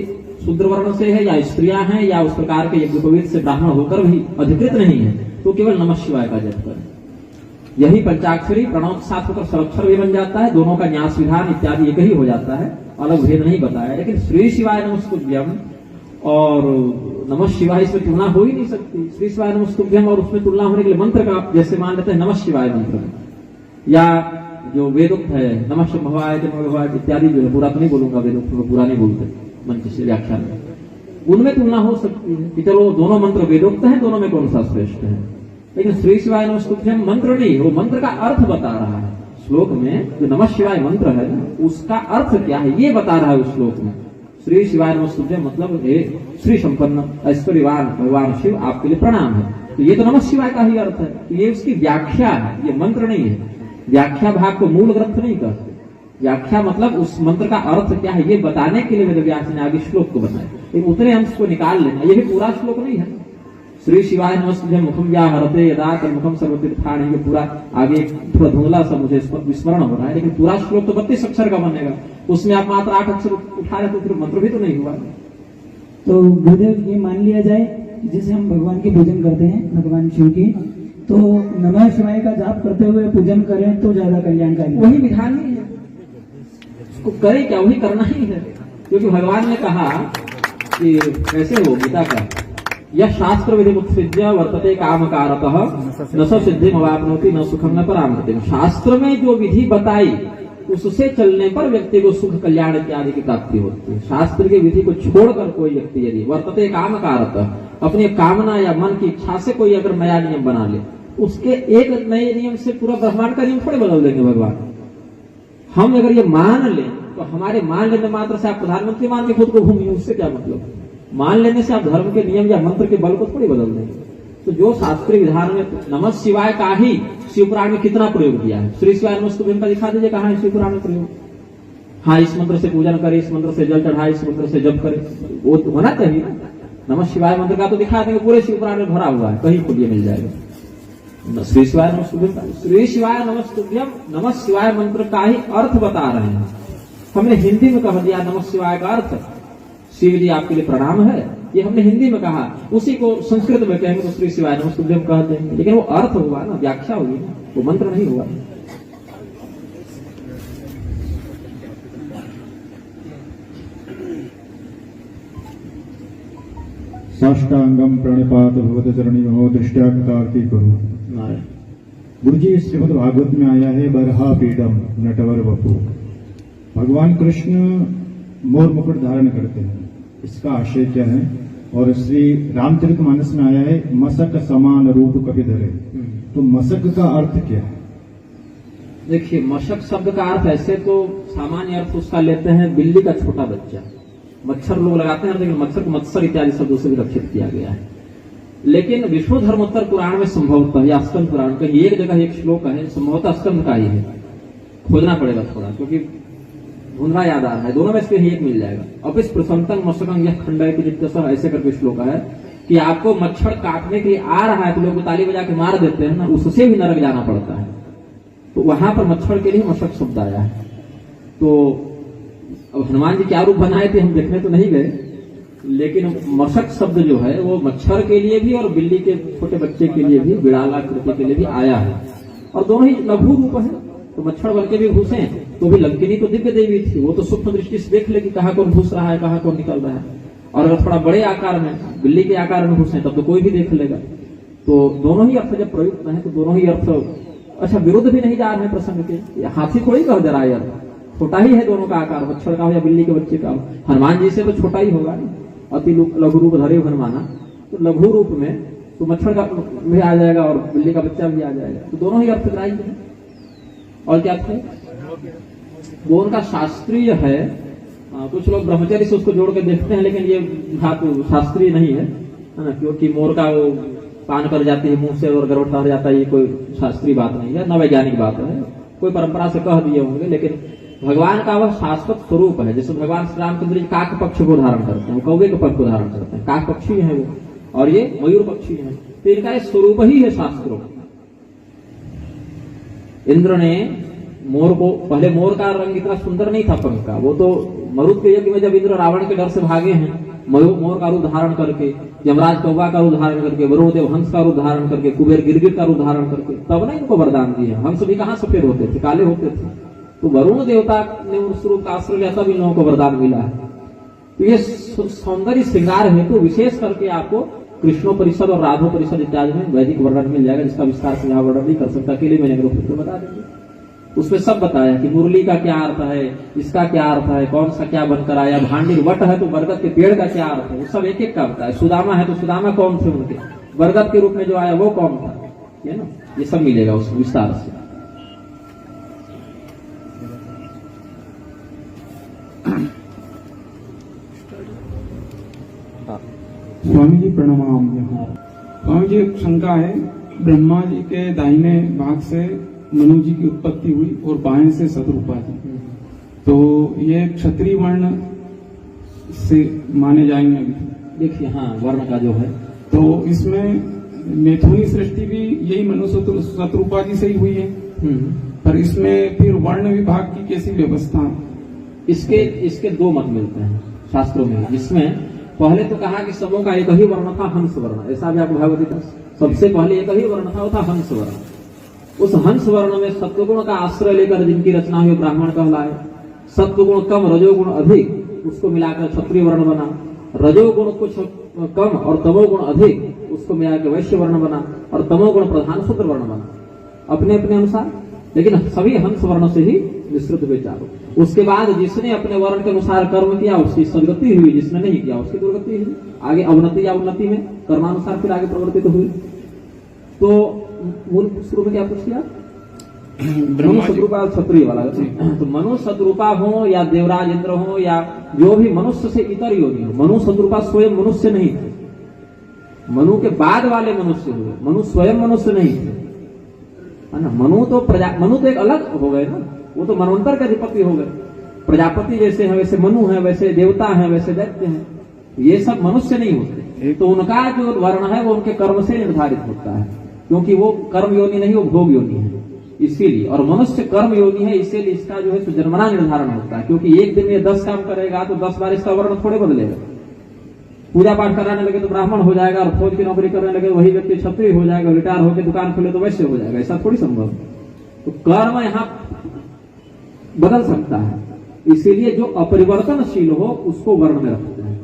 शूद्र वर्ण से है या स्त्रियां हैं या उस प्रकार के यज्ञोपवीत से ब्राह्मण होकर भी अधिकृत नहीं है, तो केवल नमः शिवाय का जप करे। यही पंचाक्षरी प्रणव के साथ होकर सरक्षर भी बन जाता है, दोनों का न्यास विधान इत्यादि एक ही हो जाता है, अलग भेद नहीं बताया। लेकिन श्री शिवाय नमस्तुभ्यं और नमः शिवाय इसमें तुलना हो ही नहीं सकती। श्री शिवाय नमस्तुभ्यं और उसमें तुलना होने के लिए मंत्र का आप जैसे मान लेते हैं नमः शिवाय मंत्र में, या जो वेदोक्त है नमः शंभवाय भगवाय इत्यादि, जो है पूरा तो नहीं बोलूंगा, वेदोक्त में पूरा नहीं बोलते मंच से व्याख्यान में, उनमें तुलना हो सकती है कि चलो दोनों मंत्र वेदोक्त हैं, दोनों में कौन सा श्रेष्ठ है। लेकिन श्री शिवाय नमस्तुभ्यं मंत्र नहीं, वो मंत्र का अर्थ बता रहा है। श्लोक में जो नमः शिवाय मंत्र है ना, उसका अर्थ क्या है ये बता रहा है उस श्लोक में। श्री शिवाय नमस्तुभ्यं मतलब हे श्री संपन्न ऐश्वर्यवान भगवान शिव, आपके लिए प्रणाम है। तो ये तो नमः शिवाय का ही अर्थ है, तो ये उसकी व्याख्या है, ये मंत्र नहीं है। व्याख्या भाग को मूल ग्रंथ नहीं कहते। व्याख्या मतलब उस मंत्र का अर्थ क्या है ये बताने के लिए वेद व्यास ने आगे श्लोक को बनाया, लेकिन उतने अंश को निकाल लेना, ये भी पूरा श्लोक नहीं है। श्री शिवाय नमस्तुभ्यं मुखम व्याहरते यदा तन्मुखम सर्वतीर्थानि, ये पूरा आगे थोड़ा धुंधला सा मुझे विस्मरण हो रहा है, लेकिन पूरा श्लोक तो 32 अक्षर का बनेगा, उसमें आप मात्र 8 अक्षर उठा रहे तो फिर मंत्र भी तो नहीं हुआ। तो गुरुदेव ये मान लिया जाए जिसे हम भगवान की पूजन करते हैं, भगवान शिव की, तो नमः शिवाय का जाप करते हुए पूजन करें तो ज्यादा कल्याणकारी। वही विधान ही है, उसको करें क्या, वही करना ही है, क्योंकि भगवान ने कहा कि कैसे हो गीता का, यह शास्त्र विधि उत्सृज्य वर्तते कामकारतः न स सिद्धिम अवाप्नोति न सुखम न परामृतिम। शास्त्र में जो विधि बताई उससे चलने पर व्यक्ति को सुख कल्याण इत्यादि की प्राप्ति होती है। शास्त्र की विधि को छोड़कर कोई व्यक्ति यदि वर्तते कामकारतः, अपनी कामना या मन की इच्छा से कोई अगर नया नियम बना ले, उसके एक नए नियम से पूरा ब्रह्मांड का नियम थोड़े बदल देंगे भगवान। हम अगर ये मान लें तो हमारे मान लेने मात्र से आप प्रधानमंत्री मान के खुद को घूमिए, उससे क्या मतलब। मान लेने से आप धर्म के नियम या मंत्र के बल को थोड़ी बदल देंगे। तो जो शास्त्रीय विधान में नमः शिवाय का ही शिवपुराण में कितना प्रयोग किया है, श्री शिवाय नमस्तुभ्यं का दिखा दीजिए कहाँ है शिवपुराण में प्रयोग। हाँ, इस मंत्र से पूजन करे, इस मंत्र से जल चढ़ाए, इस मंत्र से जप करे, वो तो होना चाहिए ना। नमः शिवाय मंत्र का तो दिखा देंगे, पूरे शिवपुराण में भरा हुआ है, कहीं खुलिए मिल जाएगा। श्री शिवाय नमस्तुभ्यं, श्री शिवाय नमस्तुभ्यं नमः शिवाय मंत्र का ही अर्थ बता रहे हैं। हमने हिंदी में कह दिया नमः शिवाय का अर्थ शिव जी आपके लिए प्रणाम है, ये हमने हिंदी में कहा, उसी को संस्कृत में कहेंगे तो श्री शिवाय नमस्तुभ्यं कह देंगे, लेकिन वो अर्थ हुआ ना, व्याख्या हुई ना, वो मंत्र नहीं हुआ। साष्टांगम प्रणिपात भगवत चरणियों दृष्टिया कृतार्थी करो। गुरु जी श्रीमद् भागवत में आया है बरहा पीडम नटवर वपु, भगवान कृष्ण मोर मुकुट धारण करते हैं, इसका आशय क्या है। और श्री रामचरितमानस में आया है मसक समान रूप कपि धरे, तो मसक का अर्थ क्या है। देखिए, मशक शब्द का अर्थ ऐसे तो सामान्य अर्थ उसका लेते हैं बिल्ली का छोटा बच्चा, मच्छर लोग लगाते हैं, लेकिन मच्छर को मत्सर इत्यादि शब्दों से भी रक्षित किया गया है। लेकिन विष्णु धर्मोत्तर पुराण में संभवतः या स्कंद पुराण का एक जगह एक श्लोक है, संभवतः स्कंद का ही है, खोजना पड़ेगा थोड़ा क्योंकि धुंधला याद आ रहा है, दोनों में से एक मिल जाएगा। अपिस प्रसंतन मशकं यह खंडय की जिज्ञासा, ऐसे करके श्लोक है कि आपको मच्छर काटने के लिए आ रहा है तो लोग ताली बजा के मार देते हैं ना, उससे भी नरक जाना पड़ता है। तो वहां पर मच्छर के लिए मशक शब्द आया है। तो अब हनुमान जी क्या रूप बनाए थे हम देखने तो नहीं गए, लेकिन मशक शब्द जो है वो मच्छर के लिए भी और बिल्ली के छोटे बच्चे के लिए भी, बिड़ाल आकृति के लिए भी आया है, और दोनों ही लघु रूप है। तो मच्छर बन के भी घुसे तो भी लंकिनी तो दिव्य देवी थी, वो तो सूक्ष्म दृष्टि से देख लेगी कहाँ कौन घुस रहा है, कहाँ कौन निकल रहा है। और अगर थोड़ा बड़े आकार में बिल्ली के आकार में घुसे तब तो कोई भी देख लेगा। तो दोनों ही अर्थ जब प्रयुक्त है तो दोनों ही अर्थ अच्छा विरुद्ध भी नहीं जा रहे हैं प्रसंग के। हाथी थोड़ी कह दे रहा है, छोटा ही है दोनों का आकार, मच्छर का हो या बिल्ली के बच्चे का हो। हनुमान जी से तो छोटा ही होगा, अति लघु रूप धरे हनुमाना, तो लघु रूप में तो मच्छर का भी आ जाएगा और बिल्ली का बच्चा भी आ जाएगा। तो दोनों ही अर्थ ग्राह्य है। और क्या थे वो उनका शास्त्रीय है। कुछ लोग ब्रह्मचर्य से उसको जोड़ के देखते हैं, लेकिन ये धातु शास्त्रीय नहीं है ना, क्योंकि मोर का वो पान कर जाती है मुंह से और गर्भ ठहर जाता है, ये कोई शास्त्रीय बात नहीं है, न वैज्ञानिक बात है, कोई परंपरा से कह दिए होंगे। लेकिन भगवान का वह शाश्वत स्वरूप है। जैसे भगवान श्री रामचंद्र जी काक पक्ष को धारण करते हैं, कौवे के पक्ष को धारण करते हैं, काक पक्षी है वो, और ये मयूर पक्षी है। तो इनका एक स्वरूप ही है शास्त्रों। इंद्र ने मोर को, पहले मोर का रंग इतना सुंदर नहीं था पंख का, वो तो मरुत के यज्ञ में जब इंद्र रावण के डर से भागे हैं, मोर का रूप धारण करके, यमराज कौवा का रूप धारण करके, वरुण देव हंस का रूप धारण करके, कुबेर गिरगिट का रूप धारण करके, तब ना इनको वरदान दिए। हंस भी कहाँ सफेद होते थे, काले होते थे। तो वरुण देवता ने उस रूप का आश्रय लिया, तब इन लोगों को वरदान मिला है। तो ये सौंदर्य श्रृंगार है, तो विशेष करके आपको कृष्णोपनिषद और राधोपनिषद इत्यादि में वैदिक वर्णन मिल जाएगा, जिसका विस्तार से यहाँ वर्णन नहीं कर सकता, अकेले मैंने ग्रंथ बता देंगे। उसमें सब बताया कि मुरली का क्या अर्थ है, इसका क्या अर्थ है, कौन सा क्या बनकर आया, भांडी वट है तो बरगद के पेड़ का क्या अर्थ है, वो सब एक एक का बताया। सुदामा है तो सुदामा कौन थे उनके, बरगद के रूप में जो आया वो कौन था, है ना, ये सब मिलेगा उसमें विस्तार से। स्वामी जी प्रणाम। स्वामी जी एक शंका है, ब्रह्मा जी के दाहिने भाग से मनु जी की उत्पत्ति हुई और बाएं से शत्रुपा जी। तो ये क्षत्रिय वर्ण से माने जाएंगे अभी। देखिए हाँ, वर्ण का जो है तो इसमें मैथुनी सृष्टि भी यही मनु शत्रुपा जी से ही हुई है, पर इसमें फिर वर्ण विभाग की कैसी व्यवस्था? इसके दो मत मिलते हैं शास्त्रों में, जिसमें पहले तो कहा कि सबों का एक ही वर्ण था, हंस वर्ण। ऐसा भी आपको भागवती का सबसे पहले एक ही वर्ण था, वो था हंस वर्ण। उस हंस वर्ण में सत्वगुण का आश्रय लेकर जिनकी रचना हुई ब्राह्मण कहलाए। सत्वगुण कम रजोगुण अधिक, उसको मिलाकर क्षत्रिय वर्ण बना। रजोगुण कुछ कम और तमोगुण अधिक, उसको मिलाकर वैश्य वर्ण बना। और तमोगुण प्रधान शूद्र वर्ण बना, अपने अपने अनुसार, लेकिन सभी हंस वर्ण से ही मिश्रित हुए चारों। उसके बाद जिसने अपने वर्ण के अनुसार कर्म किया उसकी सदगति हुई, जिसने नहीं किया उसकी दुर्गति हुई। आगे अवनति या उन्नति में कर्मानुसार फिर आगे प्रवर्तित हुई। तो मूल शुरू में क्या पूछ लिया? मनु शत्रुपा क्षत्रिय वाला। तो मनु शत्रुपा हो या देवराज इंद्र हो या जो भी मनुष्य से इतर योनि हो, मनु शत्रुपा स्वयं मनुष्य नहीं थे, मनु के बाद वाले मनुष्य हुए। मनु स्वयं मनुष्य नहीं थे, है ना। मनु तो एक अलग हो गए ना, वो तो मनवंतर के अधिपति हो गए। प्रजापति जैसे हैं वैसे मनु है, वैसे देवता हैं, वैसे दैत्य हैं। ये सब मनुष्य नहीं होते। तो उनका जो वर्ण है वो उनके कर्म से निर्धारित होता है, क्योंकि वो कर्म योनि नहीं, वो भोग योनि है इसीलिए। और मनुष्य कर्म योनि है, इसीलिए इसका जो है जन्मना निर्धारण होता है। क्योंकि एक दिन में 10 काम करेगा तो 10 बार इसका वर्ण थोड़े बदलेगा। पूजा पाठ कराने लगे तो ब्राह्मण हो जाएगा, और फौज की नौकरी करने लगे वही व्यक्ति क्षत्रिय हो जाएगा, रिटायर होकर दुकान खोले तो वैश्य हो जाएगा। ऐसा थोड़ी संभव है। तो कर्म यहाँ बदल सकता है, इसीलिए जो अपरिवर्तनशील हो उसको वर्ण में रखते हैं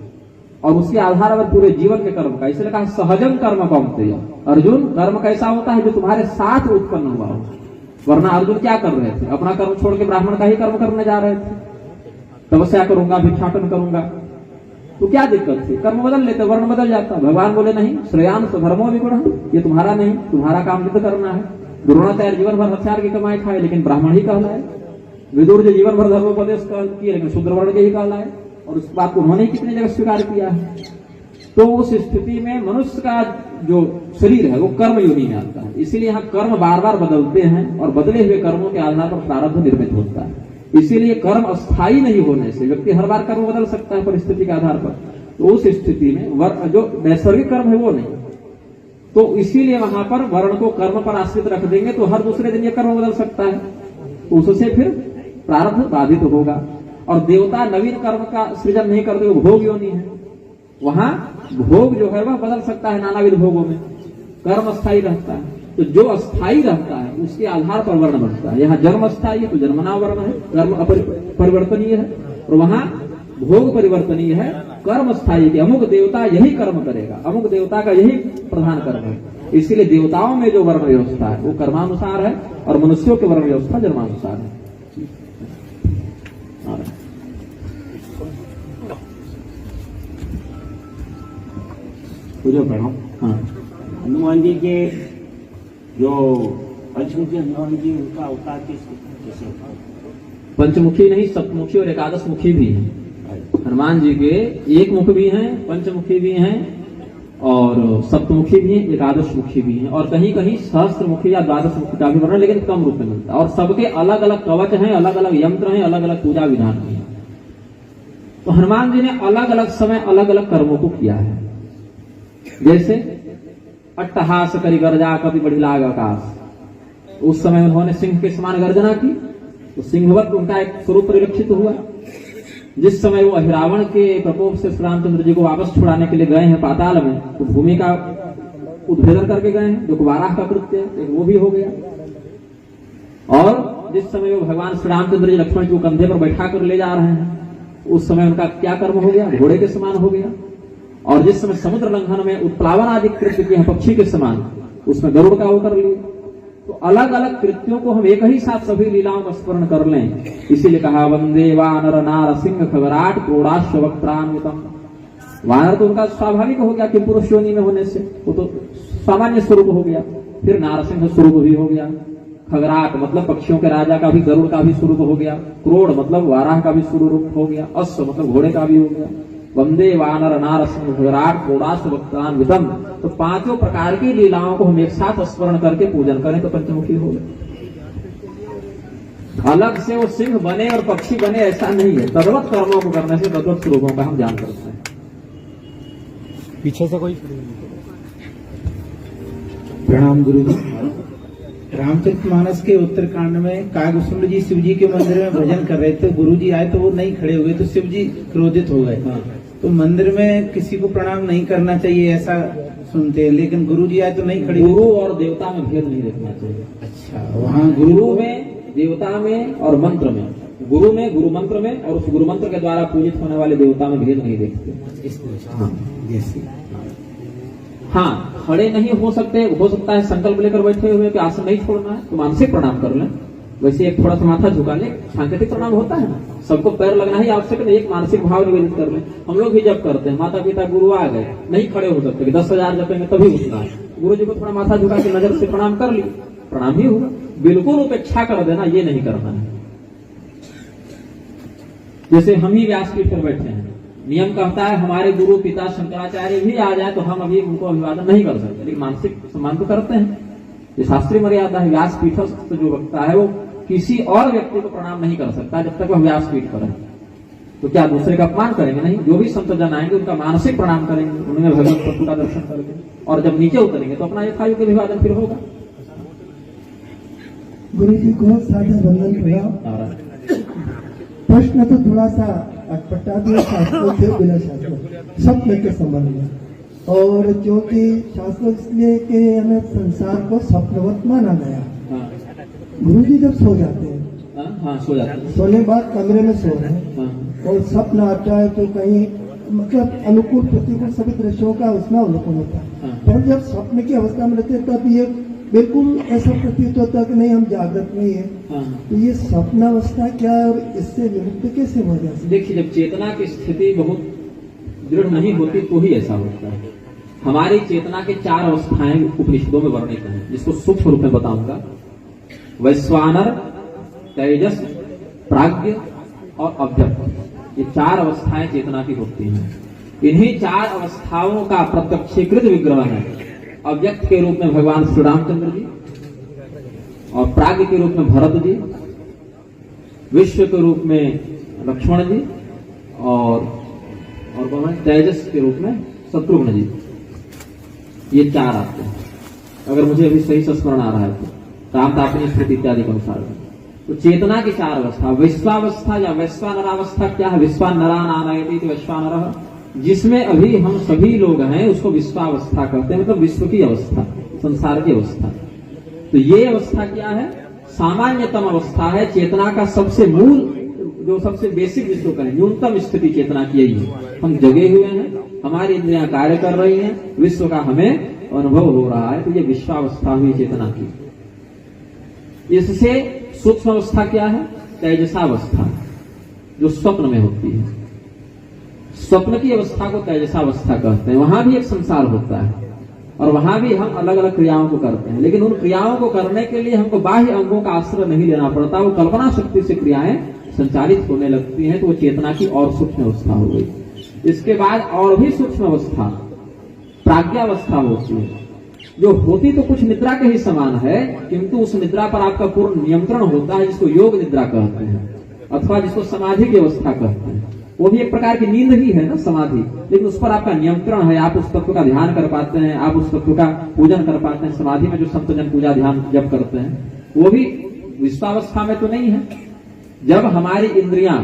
और उसके आधार पर पूरे जीवन के कर्म का। इसलिए कहा सहजन कर्म कौन्तेय। अर्जुन, कर्म कैसा होता है? जो तुम्हारे साथ उत्पन्न हुआ हो। वरना अर्जुन क्या कर रहे थे? अपना कर्म छोड़ के ब्राह्मण का ही कर्म करने जा रहे थे। तपस्या करूंगा, भिक्षाटन करूंगा, तो क्या दिक्कत थी? कर्म बदल लेते, वर्ण बदल जाता। भगवान बोले नहीं, श्रेयांश धर्मो विगुण, ये तुम्हारा नहीं, तुम्हारा काम युद्ध करना है। द्रोणाचार्य जीवन भर हथियार की कमाई खाए लेकिन ब्राह्मण ही कहलाए। विदुर जी जीवन भर धर्मोपदेश किए लेकिन शूद्र वर्ण के ही कहलाए, और उस बात को उन्होंने ही कितनी जगह स्वीकार किया है। तो उस स्थिति में मनुष्य का जो शरीर है वो कर्म योनि में आता है। इसीलिए यहाँ कर्म बार बार बदलते हैं और बदले हुए कर्मों के आधार पर प्रारब्ध निर्मित होता है। इसीलिए कर्म अस्थायी नहीं होने से व्यक्ति हर बार कर्म बदल सकता है परिस्थिति के आधार पर। तो उस स्थिति में जो नैसर्गिक कर्म है वो नहीं, तो इसीलिए वहां पर वर्ण को कर्म पर आश्रित रख देंगे तो हर दूसरे दिन ये कर्म बदल सकता है, तो उससे फिर प्रारब्ध बाधित होगा। और देवता नवीन कर्म का सृजन नहीं करते, वो भोग योनि है। वहां भोग जो है वह बदल सकता है, नानाविध भोगों में कर्म अस्थायी रहता है। तो जो अस्थायी रहता है उसके आधार पर वर्ण बनता है। यहाँ जन्म अस्थायी है तो जन्मना वर्ण है, कर्म परिवर्तनीय है। और वहां भोग परिवर्तनीय है, कर्म स्थायी है। अमुक देवता यही कर्म करेगा, अमुक देवता का यही प्रधान कर्म है। इसीलिए देवताओं में जो वर्ण व्यवस्था है वो कर्मानुसार है और मनुष्यों की वर्ण व्यवस्था जन्मानुसार है। पूजा प्रणाम। हाँ, हनुमान जी के जो पंचमुखी हनुमान जी उनका अवतार कैसे होता है? पंचमुखी नहीं, सप्तमुखी और एकादश मुखी भी है। हनुमान जी के एक मुख भी हैं, पंचमुखी भी हैं और सप्तमुखी भी हैं, एकादश मुखी भी हैं। और कहीं कहीं सहस्त्रमुखी या द्वादश मुखी का भी वर्णन, लेकिन कम रूप में मिलता है। और सबके अलग अलग कवच हैं, अलग अलग यंत्र हैं, अलग अलग पूजा विधान भी है। तो हनुमान जी ने अलग अलग समय अलग अलग कर्मों को किया है। जैसे अट्टहास करी गर्जा कभी बढ़ी लाग आकाश, उस समय उन्होंने सिंह के समान गर्जना की, तो सिंहवत उनका एक स्वरूप परिलक्षित हुआ। जिस समय वो अहिरावण के प्रकोप से श्री रामचंद्र जी को वापस छुड़ाने के लिए गए हैं पाताल में, तो भूमि का उद्भेदन करके गए हैं, जो वाराह का कृत्य है, वो भी हो गया। और जिस समय वो भगवान श्री रामचंद्र जी लक्ष्मण जी को कंधे पर बैठा कर ले जा रहे हैं, उस समय उनका क्या कर्म हो गया? घोड़े के समान हो गया। और जिस समय समुद्र लंघन में उत्प्लावन आदि कृत्य किए हैं पक्षी के समान, उसमें गरुड़ का होकर लिए। तो अलग अलग कृत्यों को हम एक ही साथ सभी लीलाओं का स्मरण कर लें। इसीलिए कहा वंदे वानर नार सिंह खगराट क्रोडाश्व वक्त्रान्वितम। वानर तो उनका स्वाभाविक हो गया कि पुरुष योनि में होने से, वो तो सामान्य स्वरूप हो गया। फिर नारसिंह स्वरूप भी हो गया। खगराट मतलब पक्षियों के राजा का भी, गरुड़ का भी स्वरूप हो गया। क्रोड़ मतलब वाराह का भी स्वरूप हो गया। अश्व मतलब घोड़े का भी हो गया। वंदे वानर नारसिंह खगराट क्रोडाश्व वक्त्रान्वितम। तो पांचों प्रकार की लीलाओं को हम एक साथ स्मरण करके पूजन करें तो पंचमुखी हो गए। अलग से वो सिंह बने और पक्षी बने ऐसा नहीं है। तद्वत कर्मों को करने से तद्वत स्वरूपों का हम ज्ञान करते हैं। पीछे से कोई प्रणाम गुरु जी। रामचरितमानस के उत्तरकांड में कागभूषण जी शिव जी के मंदिर में भजन कर रहे थे, गुरु जी आए तो वो नहीं खड़े हुए, तो शिव जी क्रोधित हो गए। तो मंदिर में किसी को प्रणाम नहीं करना चाहिए ऐसा सुनते हैं, लेकिन गुरु जी आए तो नहीं खड़े। गुरु और देवता में भेद नहीं देखना चाहिए। अच्छा, वहाँ गुरु में, देवता में और मंत्र में, गुरु में, गुरु मंत्र में और उस गुरु मंत्र के द्वारा पूजित होने वाले देवता में भेद नहीं देखते। हाँ, जैसे हाँ, खड़े नहीं हो सकते, हो सकता है संकल्प लेकर बैठे हुए कि आसन नहीं छोड़ना है तो मानसिक प्रणाम कर लें। वैसे एक थोड़ा सा माथा झुका लें, सांकेतिक प्रणाम होता है ना, सबको पैर लगना ही आवश्यक नहीं, एक मानसिक भाव निवेदित कर लें। हम लोग भी जब करते हैं, माता पिता गुरु आ गए, नहीं खड़े हो सकते, 10,000 जपेंगे तभी उठना है, गुरु जी को थोड़ा माथा झुका के नजर से प्रणाम कर ली, प्रणाम ही होगा। बिल्कुल उपेक्षा कर देना ये नहीं करना है। जैसे हम ही व्यासपीठ पर बैठे हैं, नियम कहता है हमारे गुरु पिता शंकराचार्य भी आ जाए तो हम अभी उनको अभिवादन नहीं कर सकते, लेकिन मानसिक सम्मान तो करते हैं। ये शास्त्रीय मर्यादा है। व्यासपीठस्थ जो वक्ता है वो किसी और व्यक्ति को प्रणाम नहीं कर सकता जब तक वह व्यासपीठ पर है। तो क्या दूसरे का अपमान करेंगे? नहीं। जो भी संत जन आएंगे उनका मानसिक प्रणाम करेंगे, उनमें भगवत तत्व का दर्शन करेंगे, और जब नीचे उतरेंगे तो अपना यथायोग्य अभिवादन फिर होगा। गुरु जी को सादर वंदन प्रणाम। प्रश्न तो थोड़ा सा अटपटा भी, शास्त्रों से बिना शास्त्रों स्वप्न के संबंध में, और जो कि शास्त्र इसलिए कि हमें संसार को स्वप्नवत माना गया। गुरु जी जब सो जाते हैं, हाँ, सो जाते हैं, सोने बाद कमरे में सो रहे हैं और स्वप्न आता है तो कहीं मतलब अनुकूल प्रतिकूल सभी दृश्यों का उसमें अवलोकन होता है। पर जब स्वप्न की अवस्था में रहते हैं तब ये बिल्कुल ऐसा प्रतीत होता है कि नहीं हम जागृत नहीं है। तो ये स्वप्नावस्था क्या है और इससे विमुक्त कैसे हो जाए? देखिए, जब चेतना की स्थिति बहुत दृढ़ नहीं होती तो ही ऐसा होता है। हमारी चेतना के 4 अवस्थाएं उपनिषदों में वर्णित हैं, जिसको सूक्ष्म रूप में बताऊंगा। वैश्वानर, तेजस, प्राज्ञ और अव्यक्त, ये 4 अवस्थाएं चेतना की होती हैं। इन्हीं 4 अवस्थाओं का प्रत्यक्षीकृत विग्रह है अव्यक्त के रूप में भगवान श्री रामचंद्र जी, और प्राज्ञ के रूप में भरत जी, विश्व के रूप में लक्ष्मण जी, और तेजस के रूप में शत्रुघ्न जी। ये 4 आते हैं, अगर मुझे अभी सही से स्मरण आ रहा है तो रामतापनी स्मृति इत्यादि के अनुसार। तो चेतना की 4 अवस्था, विश्वावस्था या वैश्वानरावस्था क्या है? विश्वानरानायति वैश्वानर, जिसमें अभी हम सभी लोग हैं उसको विश्वावस्था कहते हैं, मतलब विश्व की अवस्था, संसार की अवस्था। तो ये अवस्था क्या है? सामान्यतम अवस्था है, चेतना का सबसे मूल, जो सबसे बेसिक जिसको कहें, न्यूनतम स्थिति चेतना की यही है। हम जगे हुए हैं, हमारी इंद्रियां कार्य कर रही हैं, विश्व का हमें अनुभव हो रहा है, तो ये विश्वावस्था हुई चेतना की। इससे सूक्ष्म अवस्था क्या है? तेजसावस्था, जो स्वप्न में होती है। स्वप्न की अवस्था को तेजसावस्था कहते हैं। वहां भी एक संसार होता है और वहां भी हम अलग अलग क्रियाओं को करते हैं, लेकिन उन क्रियाओं को करने के लिए हमको बाह्य अंगों का आश्रय नहीं लेना पड़ता, वो कल्पना शक्ति से क्रियाएं संचालित होने लगती हैं, तो वो चेतना की और सूक्ष्म अवस्था हो गई। इसके बाद और भी सूक्ष्म अवस्था प्राज्ञावस्था होती है, जो होती तो कुछ निद्रा के ही समान है, किंतु उस निद्रा पर आपका पूर्ण नियंत्रण होता है, जिसको योग निद्रा कहते हैं, अथवा जिसको समाधि की अवस्था कहते हैं। वो भी एक प्रकार की नींद ही है ना, समाधि, लेकिन उस पर आपका नियंत्रण है, आप उस तत्व का ध्यान कर पाते हैं, आप उस तत्व का पूजन कर पाते हैं। समाधि में जो संतजन पूजा ध्यान जब करते हैं वो भी विश्वावस्था में तो नहीं है। जब हमारी इंद्रियां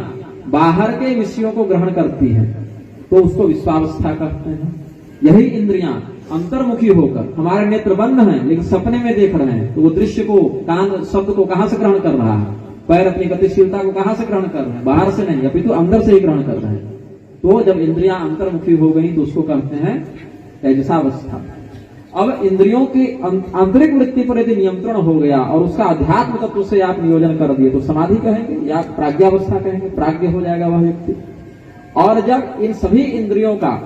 बाहर के विषयों को ग्रहण करती हैं तो उसको विश्वावस्था कहते हैं। यही इंद्रियां अंतर्मुखी होकर, हमारे नेत्र बंद हैं लेकिन सपने में देख रहे हैं, तो वो दृश्य को, कान शब्द को कहां से ग्रहण कर रहा है? पैर अपनी गतिशीलता को कहां से ग्रहण कर रहे हैं? बाहर से नहीं, अपितु तो अंदर से ही ग्रहण कर रहे हैं। तो जब इंद्रियां अंतर्मुखी हो गई तो उसको कहते हैं तेजसावस्था। अब इंद्रियों की आंतरिक वृत्ति पर यदि नियंत्रण हो गया और उसका अध्यात्म तत्व से आप नियोजन कर दिए तो समाधि कहेंगे या प्राज्ञावस्था कहेंगे, प्राज्ञ हो जाएगा वह व्यक्ति। और जब इन सभी इंद्रियों का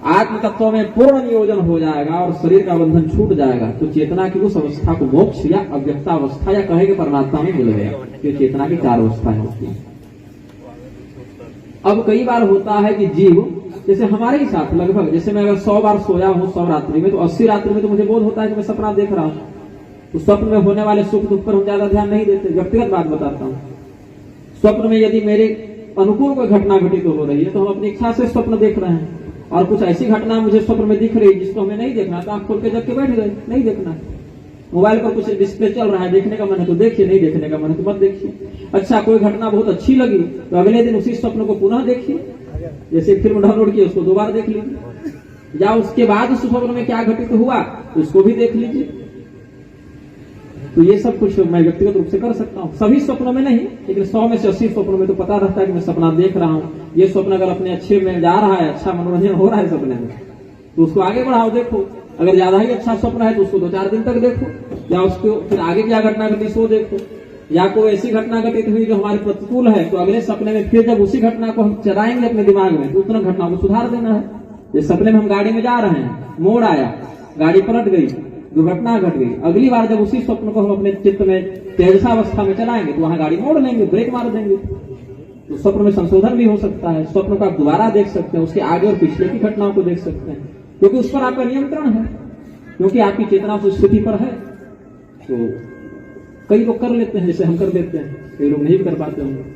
आत्म तत्वों में पूर्ण नियोजन हो जाएगा और शरीर का बंधन छूट जाएगा तो चेतना की उस अवस्था को मोक्ष या अव्यक्तावस्था या कहेंगे परमात्मा में मिल गया। ये चेतना की 4 अवस्थाएं होती हैं। अब कई बार होता है कि जीव, जैसे हमारे ही साथ लगभग, जैसे मैं अगर 100 बार सोया हूं 100 रात्रि में, तो 80 रात्रि में तो मुझे बोध होता है कि मैं सपना देख रहा हूं। तो स्वप्न में होने वाले सुख दुख पर हम ज्यादा ध्यान नहीं देते। व्यक्तिगत बात बताता हूं, स्वप्न में यदि मेरे अनुकूल कोई घटना घटित हो रही है तो हम अपनी इच्छा से स्वप्न देख रहे हैं, और कुछ ऐसी घटना मुझे स्वप्न में दिख रही है जिसको हमें नहीं देखना, तो आंख खोल के जग के बैठ गए, नहीं देखना। मोबाइल पर कुछ डिस्प्ले चल रहा है, देखने का मन है तो देखिए, नहीं देखने का मन है तो मत देखिए। अच्छा, कोई घटना बहुत अच्छी लगी तो अगले दिन उसी स्वप्न को पुनः देखिए, जैसे फिल्म डाउनलोड की उसको दोबारा देख लीजिए, या उसके बाद उस स्वप्न में क्या घटित हुआ उसको भी देख लीजिए। तो ये सब कुछ मैं व्यक्तिगत रूप से कर सकता हूँ, सभी स्वप्नों में नहीं, लेकिन 100 में से 80 स्वप्नों में तो पता रहता है कि मैं सपना देख रहा हूँ। ये स्वप्न अगर अपने अच्छे में जा रहा है, अच्छा मनोरंजन हो रहा है सपने में, तो उसको आगे बढ़ाओ, देखो। अगर ज्यादा ही अच्छा स्वप्न है तो उसको 2-4 दिन तक देखो, या उसको फिर आगे क्या घटना घटी सो देखो। या कोई ऐसी घटना घटित हुई जो हमारे प्रतिकूल है, तो अगले सपने में फिर जब उसी घटना को हम चलाएंगे अपने दिमाग में, तो उतना घटना को सुधार देना है। जैसे सपने में हम गाड़ी में जा रहे हैं, मोड़ आया, गाड़ी पलट गई, दुर्घटना घट गई, अगली बार जब उसी स्वप्न को हम अपने चित्त में तेजसावस्था में चलाएंगे तो वहां गाड़ी मोड़ लेंगे, ब्रेक मार देंगे। तो स्वप्न में संशोधन भी हो सकता है, स्वप्न को आप दोबारा देख सकते हैं, उसके आगे और पिछले की घटनाओं को देख सकते हैं, क्योंकि उस पर आपका नियंत्रण है, क्योंकि आपकी चेतना उस स्थिति पर है। तो कई लोग कर लेते हैं, जैसे हम कर लेते हैं, कई लोग नहीं कर पाते होंगे।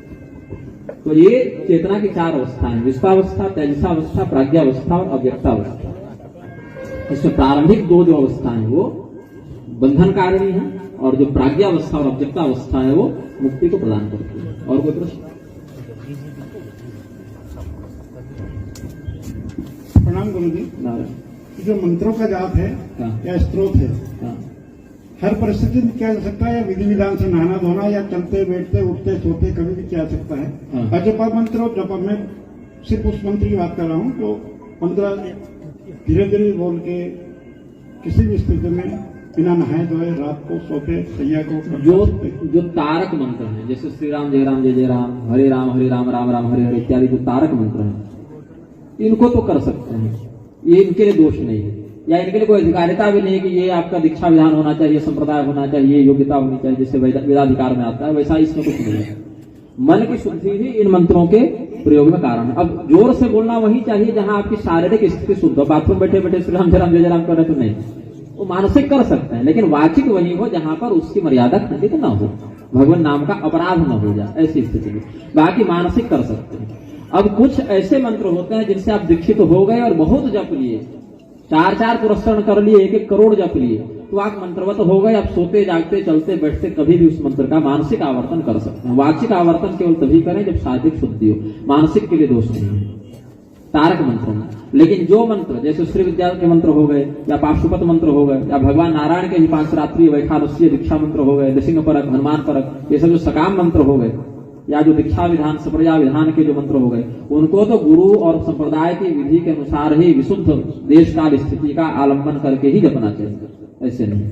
तो ये चेतना की 4 अवस्थाएं, विश्वावस्था, तेजसावस्था, प्राज्ञावस्था और अव्यक्तावस्था। इसमें प्रारंभिक 2 जो अवस्थाएं हैं वो बंधनकारिणी है, और जो प्राज्ञावस्था और अव्यक्तावस्था है वो मुक्ति को प्रदान करती है। और कोई प्रश्न? प्रणाम गुरुजी। जो मंत्रों का जाप है या स्त्रोत है, हर परिस्थिति में किया जा सकता है, या विधि विधान से नहाना धोना, या चलते बैठते उठते सोते कभी भी किया जा सकता है? अजपा मंत्र और जपा, मैं सिर्फ उस मंत्र की बात कर रहा हूँ जो 15 धीरे धीरे बोल के किसी भी स्थिति में बिना नहाए धोए रात को सोते सैया को जो तारक मंत्र है, जैसे श्री राम जय राम जय जय राम, हरे राम राम राम हरे हरे इत्यादि जो तारक मंत्र है, इनको तो कर सकते हैं, ये इनके लिए दोष नहीं है, या इनके लिए कोई अधिकारिता भी नहीं है कि ये आपका दीक्षा विधान होना चाहिए, संप्रदाय होना चाहिए, योग्यता होनी चाहिए, जैसे वेदाधिकार में आता है, वैसा इसमें कुछ नहीं है। मन की शुद्धि ही इन मंत्रों के प्रयोग में कारण है। अब जोर से बोलना वही चाहिए जहां आपकी शारीरिक स्थिति शुद्ध हो, बाथरूम बैठे बैठे श्री राम जय राम जय राम कर रहे तो नहीं, वो मानसिक कर सकते हैं, लेकिन वाचिक वही हो जहां पर उसकी मर्यादा खंडित न हो, भगवान नाम का अपराध न हो जाए, ऐसी स्थिति में। बाकी मानसिक कर सकते हैं। अब कुछ ऐसे मंत्र होते हैं जिनसे आप दीक्षित हो गए और बहुत जप लिए, 4-4 पुरस्कार कर लिए, 1-1 करोड़ जप लिए, तो आप मंत्रवत हो गए। आप सोते जागते चलते बैठते कभी भी उस मंत्र का मानसिक आवर्तन कर सकते हैं। वाचिक आवर्तन केवल तभी करें जब शारीरिक शुद्धि हो, मानसिक के लिए दोष नहीं है तारक मंत्रों में। लेकिन जो मंत्र जैसे श्री विद्या के मंत्र हो गए, या पाशुपत मंत्र हो गए, या भगवान नारायण के 5 रात्रि वैखानस्य दीक्षा मंत्र हो गए, नृसिंह परक, हनुमान परक, ये सब जो सकाम मंत्र हो गए, या जो दीक्षा विधान संप्रदाय विधान के जो मंत्र हो गए, उनको तो गुरु और संप्रदाय की विधि के अनुसार ही विशुद्ध देश काल स्थिति का आलम्बन करके ही जपना चाहिए, ऐसे नहीं।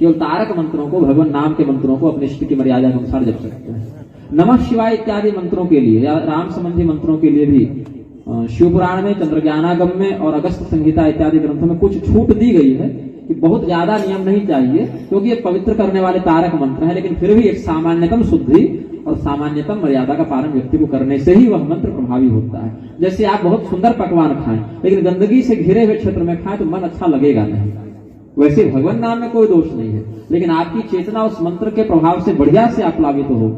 केवल तारक मंत्रों को, भगवान नाम के मंत्रों को अपनी इष्ट की मर्यादा के अनुसार जप सकते हैं। नमः शिवाय इत्यादि मंत्रों के लिए या राम संबंधी मंत्रों के लिए भी शिव पुराण में, चंद्रज्ञानागम में और अगस्त संहिता इत्यादि ग्रंथों में कुछ छूट दी गई है कि बहुत ज्यादा नियम नहीं चाहिए, क्योंकि ये पवित्र करने वाले तारक मंत्र है, लेकिन फिर भी एक सामान्यतम शुद्धि और सामान्यतम मर्यादा का पालन व्यक्ति को करने से ही वह मंत्र प्रभावी होता है। जैसे आप बहुत सुंदर पकवान खाएं, लेकिन गंदगी से घिरे हुए क्षेत्र में खाएं तो मन अच्छा लगेगा नहीं। वैसे भगवान नाम में कोई दोष नहीं है, लेकिन आपकी चेतना उस मंत्र के प्रभाव से बढ़िया से आप प्लावित हो।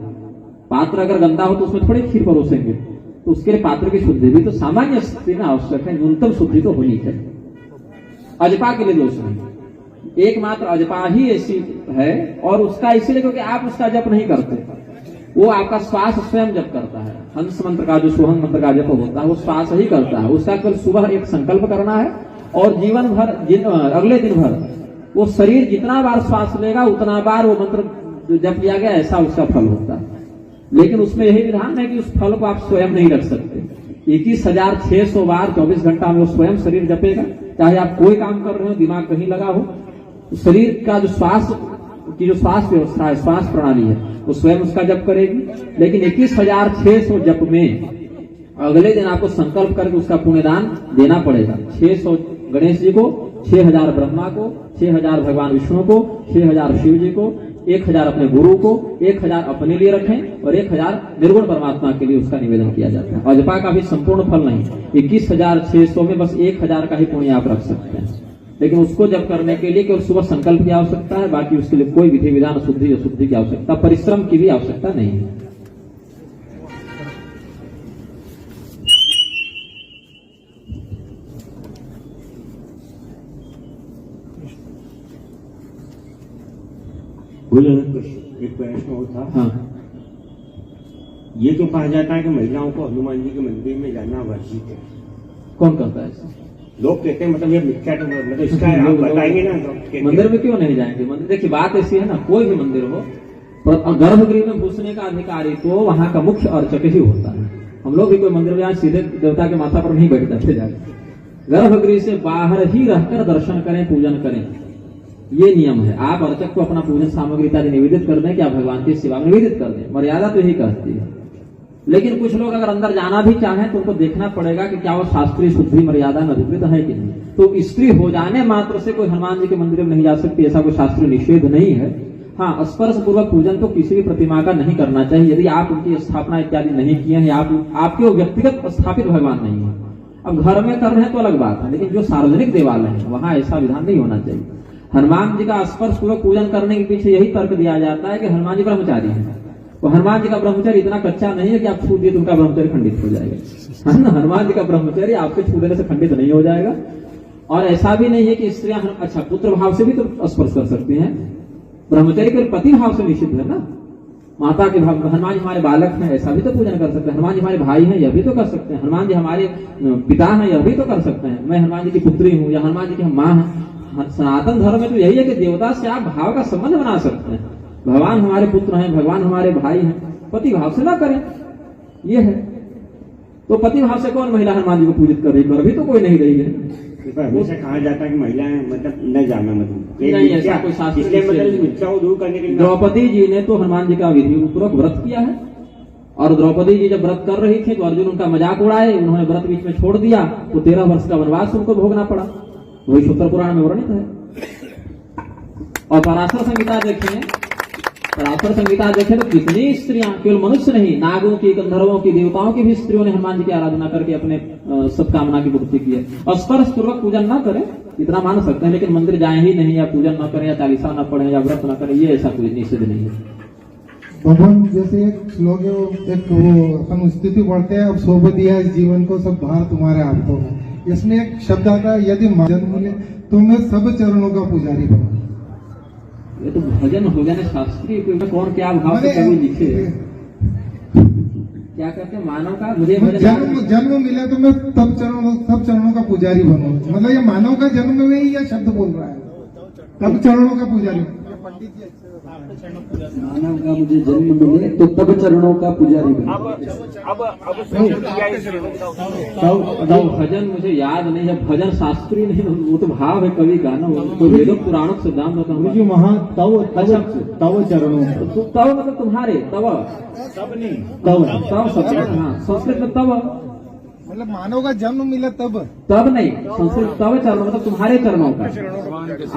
पात्र अगर गंदा हो तो उसमें थोड़ी खीर परोसेंगे, तो उसके लिए पात्र की शुद्धि भी तो सामान्य स्थिति में आवश्यक है, न्यूनतम शुद्धि तो होनी चाहिए। अजपा के लिए दोष नहीं, एकमात्र अजपा ही ऐसी है, और उसका इसीलिए क्योंकि आप उसका जप नहीं करते, वो आपका श्वास स्वयं जप करता है। हंस मंत्र का जो सोहंग मंत्र का जप होता है वो श्वास ही करता है। उसका केवल सुबह एक संकल्प करना है, और जीवन भर अगले दिन भर वो शरीर जितना बार श्वास लेगा उतना बार वो मंत्र जप लिया गया, ऐसा उसका फल होता है। लेकिन उसमें यही विधान है कि उस फल को आप स्वयं नहीं रख सकते। 21,600 बार 24 घंटा में वो स्वयं शरीर जपेगा, चाहे आप कोई काम कर रहे हो, दिमाग कहीं लगा हो, शरीर का जो श्वास की जो श्वास व्यवस्था है, श्वास प्रणाली है, वो स्वयं उसका जप करेगी। लेकिन 21,600 जप में अगले दिन आपको संकल्प करके उसका पुण्यदान देना पड़ेगा। 600 गणेश जी को, 6,000 ब्रह्मा को, 6,000 भगवान विष्णु को, 6,000 शिव जी को, 1,000 अपने गुरु को, 1,000 अपने लिए रखें, और 1,000 निर्गुण परमात्मा के लिए उसका निवेदन किया जाता है। अजपा का भी संपूर्ण फल नहीं, 21,600 में बस 1,000 का ही पुण्य आप रख सकते हैं। लेकिन उसको जब करने के लिए केवल सुबह संकल्प की आवश्यकता है, बाकी उसके लिए कोई विधि विधान, शुद्धि अशुद्धि की आवश्यकता, परिश्रम की भी आवश्यकता नहीं है। बोले कुछ एक प्रश्न और था। हाँ। ये तो कहा जाता है कि महिलाओं को हनुमान जी के मंदिर में जाना वर्जित है। कौन कहता है ऐसा? लोग कहते हैं, मतलब ये मिथ्या, मतलब इसका आप बताएंगे ना तो मंदिर में क्यों नहीं जाएंगे? मंदिर देखिए, बात ऐसी है ना, कोई भी मंदिर हो, पर गर्भगृह में घुसने का अधिकारी तो वहां का मुख्य अर्चक ही होता है। हम लोग भी कोई मंदिर में सीधे देवता के माथा पर नहीं बैठ जाते जाके। गर्भगृह से बाहर ही रहकर दर्शन करें, पूजन करें, ये नियम है। आप अर्चक को अपना पूजन सामग्री इत्यादि निवेदित कर दें, क्या भगवान की सेवा में निवेदित कर दें, मर्यादा तो यही कहती है। लेकिन कुछ लोग अगर अंदर जाना भी चाहें तो उनको देखना पड़ेगा कि क्या वो शास्त्रीय शुद्धि मर्यादा में अधिकृत है कि नहीं। तो स्त्री हो जाने मात्र से कोई हनुमान जी के मंदिर में नहीं जा सकती, ऐसा कोई शास्त्रीय निषेध नहीं है। हाँ, स्पर्श पूर्वक पूजन तो किसी भी प्रतिमा का नहीं करना चाहिए यदि आप उनकी स्थापना इत्यादि नहीं किए हैं, आपके वो व्यक्तिगत स्थापित भगवान नहीं है। अब घर में कर रहे हैं तो अलग बात है, लेकिन जो सार्वजनिक देवालय है वहां ऐसा विधान नहीं होना चाहिए। हनुमान जी का स्पर्श पूर्वक पूजन करने के पीछे यही तर्क दिया जाता है कि हनुमान जी ब्रह्मचारी है। तो हनुमान जी का ब्रह्मचर्य इतना कच्चा नहीं है कि आप छू दिए तो उनका ब्रह्मचर्य खंडित हो जाएगा, है ना। हनुमान जी का ब्रह्मचर्य आपके छू देने से खंडित नहीं हो जाएगा। और ऐसा भी नहीं है कि स्त्रियां, अच्छा, पुत्र भाव से भी तो स्पर्श कर सकती हैं, ब्रह्मचर्य के पति भाव से निषिद्ध है ना। माता के भाव, हनुमान जी हमारे बालक हैं, ऐसा भी तो पूजन कर सकते हैं। हनुमान जी हमारे भाई हैं, यह भी तो कर सकते हैं। हनुमान जी हमारे पिता हैं, यह भी तो कर सकते हैं। मैं हनुमान जी की पुत्री हूँ या हनुमान जी की हम माँ हैं। सनातन धर्म में तो यही है कि देवता से आप भाव का संबंध बना सकते हैं। भगवान हमारे पुत्र हैं, भगवान हमारे भाई हैं, पति भाव से ना करें, ये है। तो पति भाव से कौन महिला हनुमान जी को पूजित कर रही? कर भी तो कोई नहीं रही है। हमेशा कहा जाता है कि महिलाएं मतलब न जाना, मतलब नहीं, ऐसा कोई शास्त्र इसलिए मतलब मिथ्या को दूर करने के लिए द्रौपदी जी ने तो हनुमान जी का विधि पूर्वक व्रत किया है। और द्रौपदी जी जब व्रत कर रही थी तो अर्जुन उनका मजाक उड़ाए, उन्होंने व्रत बीच में छोड़ दिया तो 13 वर्ष का वनवास उनको भोगना पड़ा। वही सूत्र पुराण में वर्णित है। और पराशर संहिता देखें, पराशर संहिता देखें तो कितनी स्त्रियां, केवल मनुष्य नहीं, नागों की, गंधर्वों की, देवताओं की भी स्त्रियों ने हनुमान जी की आराधना करके अपने सत्कामना की पूर्ति की है। और स्पर्श पूर्वक पूजन न करें इतना मान सकते हैं, लेकिन मंदिर जाए ही नहीं, या पूजन न करें, या चालीसा न पढ़े, या व्रत न करें, ये ऐसा कोई निषेध नहीं है। भगवान जैसे एक श्लोक है, एक वो अपन स्थिति पढ़ते हैं, अब सौंप दिया इस जीवन को, सब भार तुम्हारे हाथों में। इसमें एक शब्द आता है, यदि जन्म मिले तो मैं सब चरणों का पुजारी बनूं। ये तो भजन हो गया ना शास्त्रीय, कौन क्या भाव से कभी लिखे, क्या कहते हैं, मानव का मुझे जन्म मिले तो मैं सब चरणों का पुजारी बनूं। मतलब ये मानव का जन्म में ही यह शब्द बोल रहा है, तब चरणों का पुजारी। मानव का मुझे जन्म मिले तो तब चरणों का पुजारी बने। अब भजन मुझे याद नहीं है, भजन शास्त्रीय नहीं, वो तो भाव है कवि का ना, वो वेदों पुराणों सिद्धांत होता है। वहाँ तव चरणों, तव मतलब तुम्हारे, तव शब्द, हाँ, संस्कृत में तव मतलब मानव का जन्म मिला तब नहीं, संस्कृत तव चरणों मतलब तुम्हारे चरणों का,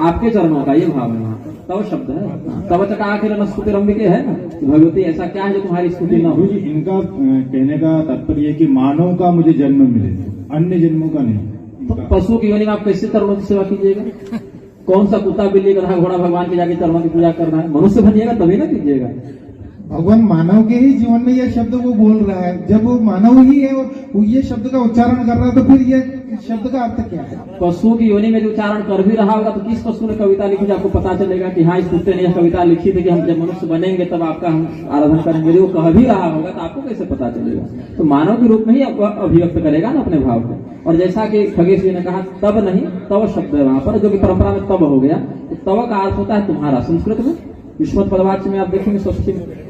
आपके चरणों का, ये भाव है वहाँ। तव शब्द है, तव चका आखिर न स्तुति रंबिके है ना, भगवती ऐसा क्या है जो तुम्हारी स्तुति न हो। इनका कहने का तात्पर्य है कि मानव का मुझे जन्म मिले, अन्य जन्मों का नहीं। तो पशु की योनि में आप कैसे चरणों की सेवा कीजिएगा? कौन सा कुत्ता बिल्ली गधा घोड़ा भगवान के जाके चरणों की पूजा करना है? मनुष्य बनिएगा तभी ना कीजिएगा। भगवान मानव के ही जीवन में यह शब्द वो बोल रहा है, जब वो मानव ही है और वो ये शब्द का उच्चारण कर रहा है तो फिर ये शब्द का अर्थ क्या है? पशु की योनि में जो उच्चारण कर भी रहा होगा तो किस पशु ने कविता लिखी, आपको पता चलेगा कि हाँ इस कुत्ते ने यह कविता लिखी थी कि हम जब मनुष्य बनेंगे तब आपका हम आराधना करेंगे। यदि वो कह भी रहा होगा तो आपको कैसे पता चलेगा? तो मानव के रूप में ही अभिव्यक्त करेगा ना अपने भाव को। और जैसा कि खगेश जी ने कहा, तब नहीं, तव शब्द है वहां पर, जो कि परंपरा में तब हो गया। तो तव का अर्थ होता है तुम्हारा, संस्कृत में युष्मत् पदवाच्य में आप देखेंगे षष्ठी में।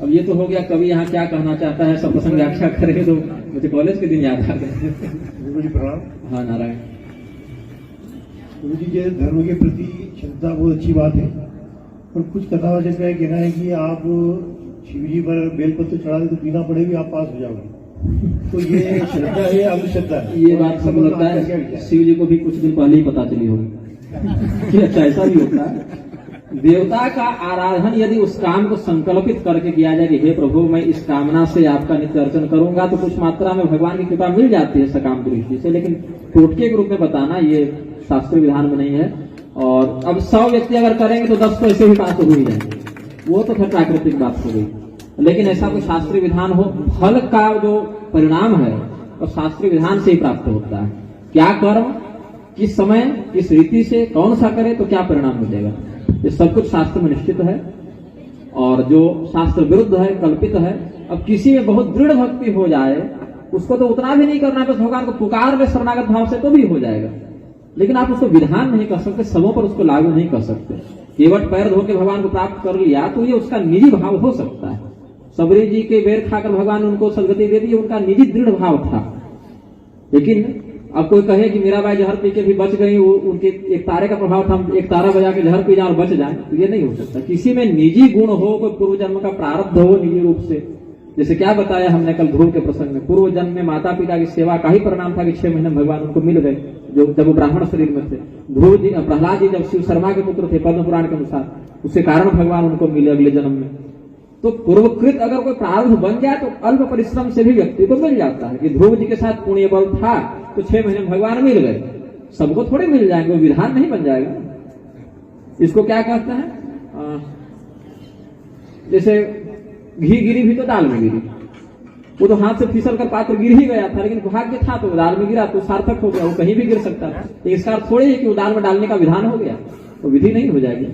अब ये तो हो गया कवि यहाँ क्या कहना चाहता है, सब प्रसंग व्याख्या करेंगे तो मुझे कॉलेज के दिन याद आ गए। हाँ नारायण गुरु जी के धर्म के प्रति श्रद्धा बहुत अच्छी बात है, और कुछ कथा जैसा है कहना है कि आप शिव जी पर बेलपत्र चढ़ा दे तो बिना पढ़े भी आप पास हो जाओगे, तो ये श्रद्धा है अंधश्रद्धा है? ये बात सब लगता है शिव जी को भी कुछ दिन पहले ही पता चली होगी कि अच्छा ऐसा भी होता है। देवता का आराधन यदि उस काम को संकल्पित करके किया जाए कि हे प्रभु मैं इस कामना से आपका नित्य अर्चन करूंगा, तो कुछ मात्रा में भगवान की कृपा मिल जाती है सकाम दृष्टि से। लेकिन टोटके के रूप में बताना ये शास्त्रीय विधान में नहीं है। और अब 100 व्यक्ति अगर करेंगे तो 10 तो ऐसे ही बात हो ही जाएंगे, वो तो फिर प्राकृतिक बात हो गई। लेकिन ऐसा कोई शास्त्रीय विधान हो, फल का जो परिणाम है और शास्त्रीय विधान से ही प्राप्त होता है। क्या कर्म किस समय किस रीति से कौन सा करे तो क्या परिणाम मिलेगा, ये सब कुछ शास्त्र में निश्चित है। और जो शास्त्र विरुद्ध है, कल्पित है, अब किसी में बहुत दृढ़ भक्ति हो जाए उसको तो उतना भी नहीं करना, बस भगवान को पुकार ले शरणागत भाव से तो भी हो जाएगा। लेकिन आप उसको विधान नहीं कर सकते, सबों पर उसको लागू नहीं कर सकते। केवट पैर धो के भगवान को प्राप्त कर लिया तो ये उसका निजी भाव हो सकता है। सबरी जी के बेर खाकर भगवान उनको सदगति दे दी, उनका निजी दृढ़ भाव था। लेकिन अब कोई कहे कि मीराबाई जहर पी के भी बच गई, वो उनके एक तारे का प्रभाव था, एक तारा बजा के जहर पी जाए और बच जाए, तो ये नहीं हो सकता। किसी में निजी गुण हो, कोई पूर्व जन्म का प्रारब्ध हो निजी रूप से। जैसे क्या बताया हमने कल ध्रुव के प्रसंग में, पूर्व जन्म में माता पिता की सेवा का ही परिणाम था कि 6 महीने भगवान उनको मिल गए, जो जब वो ब्राह्मण शरीर में थे। ध्रुव जी, प्रहलाद जी जब शिव शर्मा के पुत्र थे पद्म पुराण के अनुसार, उसके कारण भगवान उनको मिले अगले जन्म में। तो पूर्वकृत अगर कोई प्रारब्ध बन जाए तो अल्प परिश्रम से भी व्यक्ति को मिल जाता है। कि ध्रुव जी के साथ पुण्य बल था तो 6 महीने भगवान मिल गए, सबको थोड़े मिल जाएंगे, वो विधान नहीं बन जाएगा। इसको क्या कहते हैं, जैसे घी गिरी भी तो दाल में गिरी, वो तो हाथ से फिसल कर पात्र गिर ही गया था, लेकिन भाग्य था तो दाल में गिरा तो सार्थक हो गया, वो कहीं भी गिर सकता था। तो इसका अर्थ थोड़े ही कि वो दाल में डालने का विधान हो गया, तो विधि नहीं हो जाएगी।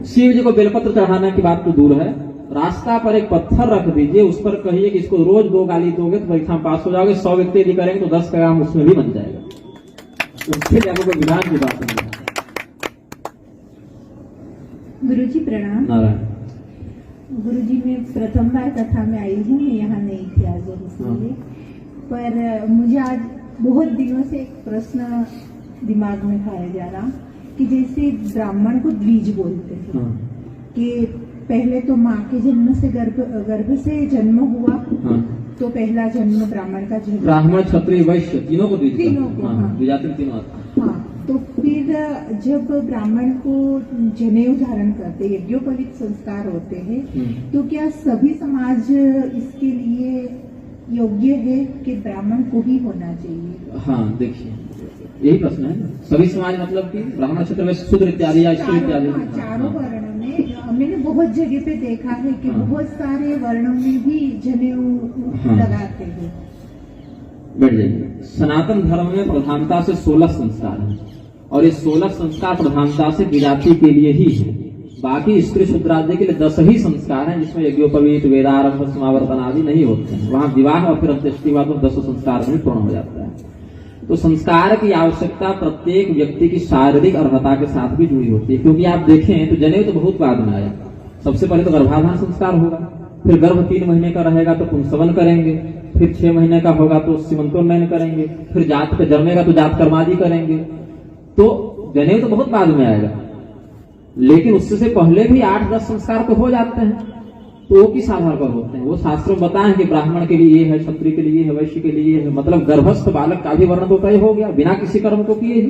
शिव जी को बेलपत्र चढ़ाने की बात तो दूर है, रास्ता पर एक पत्थर रख दीजिए, उस पर कहिए कि इसको रोज 2 गाली दोगे तो परीक्षा में पास हो जाओगे। 100 व्यक्ति यदि करेंगे तो 10 का काम उसमें भी बन जाएगा। उसके लिए कोई विधान की बात नहीं है। गुरुजी प्रणाम। नारायण। गुरुजी, मैं प्रथम बार कथा में आई हूँ, मैं यहाँ नहीं थी आज इसलिए, पर मुझे आज बहुत दिनों से एक प्रश्न दिमाग में खाया जा रहा कि जैसे ब्राह्मण को द्विज बोलते थे कि पहले तो माँ के जन्म से गर्भ से जन्म हुआ, तो पहला जन्म ब्राह्मण का जन्म, ब्राह्मण क्षत्रिय वैश्य तीनों को द्विज, तीनों को, हाँ, द्विजाति तीनों आता। हाँ, तो फिर जब ब्राह्मण को जनेऊ धारण करते, यज्ञोपवीत संस्कार होते हैं, तो क्या सभी समाज इसके लिए योग्य है कि ब्राह्मण को ही होना चाहिए? हाँ, देखिए यही प्रश्न है। सभी समाज मतलब कि ब्राह्मण क्षेत्र में शूद्र इत्यादि या स्त्री इत्यादि, चारों वर्णों में मैंने बहुत जगह पे देखा है कि बहुत सारे वर्णों में भी जनेऊ लगाते हैं। बैठ जाइए। सनातन धर्म में प्रधानता से 16 संस्कार हैं और ये 16 संस्कार प्रधानता से विजाति के लिए ही है। बाकी स्त्री शूद्रादि के लिए 10 ही संस्कार हैं, जिसमें यज्ञोपवीत, वेदारंभ, समावर्तन आदि नहीं होते हैं। वहां विवाह और फिर अंत्येष्टि बाद 10 संस्कार में पूर्ण हो जाता है। तो संस्कार की आवश्यकता प्रत्येक व्यक्ति की शारीरिक अर्हता के साथ भी जुड़ी होती है। क्योंकि आप देखें तो जनेऊ तो बहुत बाद में आया। सबसे पहले तो गर्भाधान संस्कार होगा, फिर गर्भ 3 महीने का रहेगा तो पुंसवन करेंगे, फिर 6 महीने का होगा तो सीमंतोन्नयन करेंगे, फिर जात पे जन्मेगा तो जात कर्मादि करेंगे। तो जनेऊ तो बहुत बाद में आएगा, लेकिन उससे से पहले भी 8-10 संस्कार तो हो जाते हैं। तो वो किस आधार पर होते हैं? वो शास्त्र में बताएं कि ब्राह्मण के लिए ये है, क्षत्रिय के लिए है, वैश्य के लिए है, मतलब गर्भस्थ बालक का भी वर्ण तो तय हो गया बिना किसी कर्म को किए ही।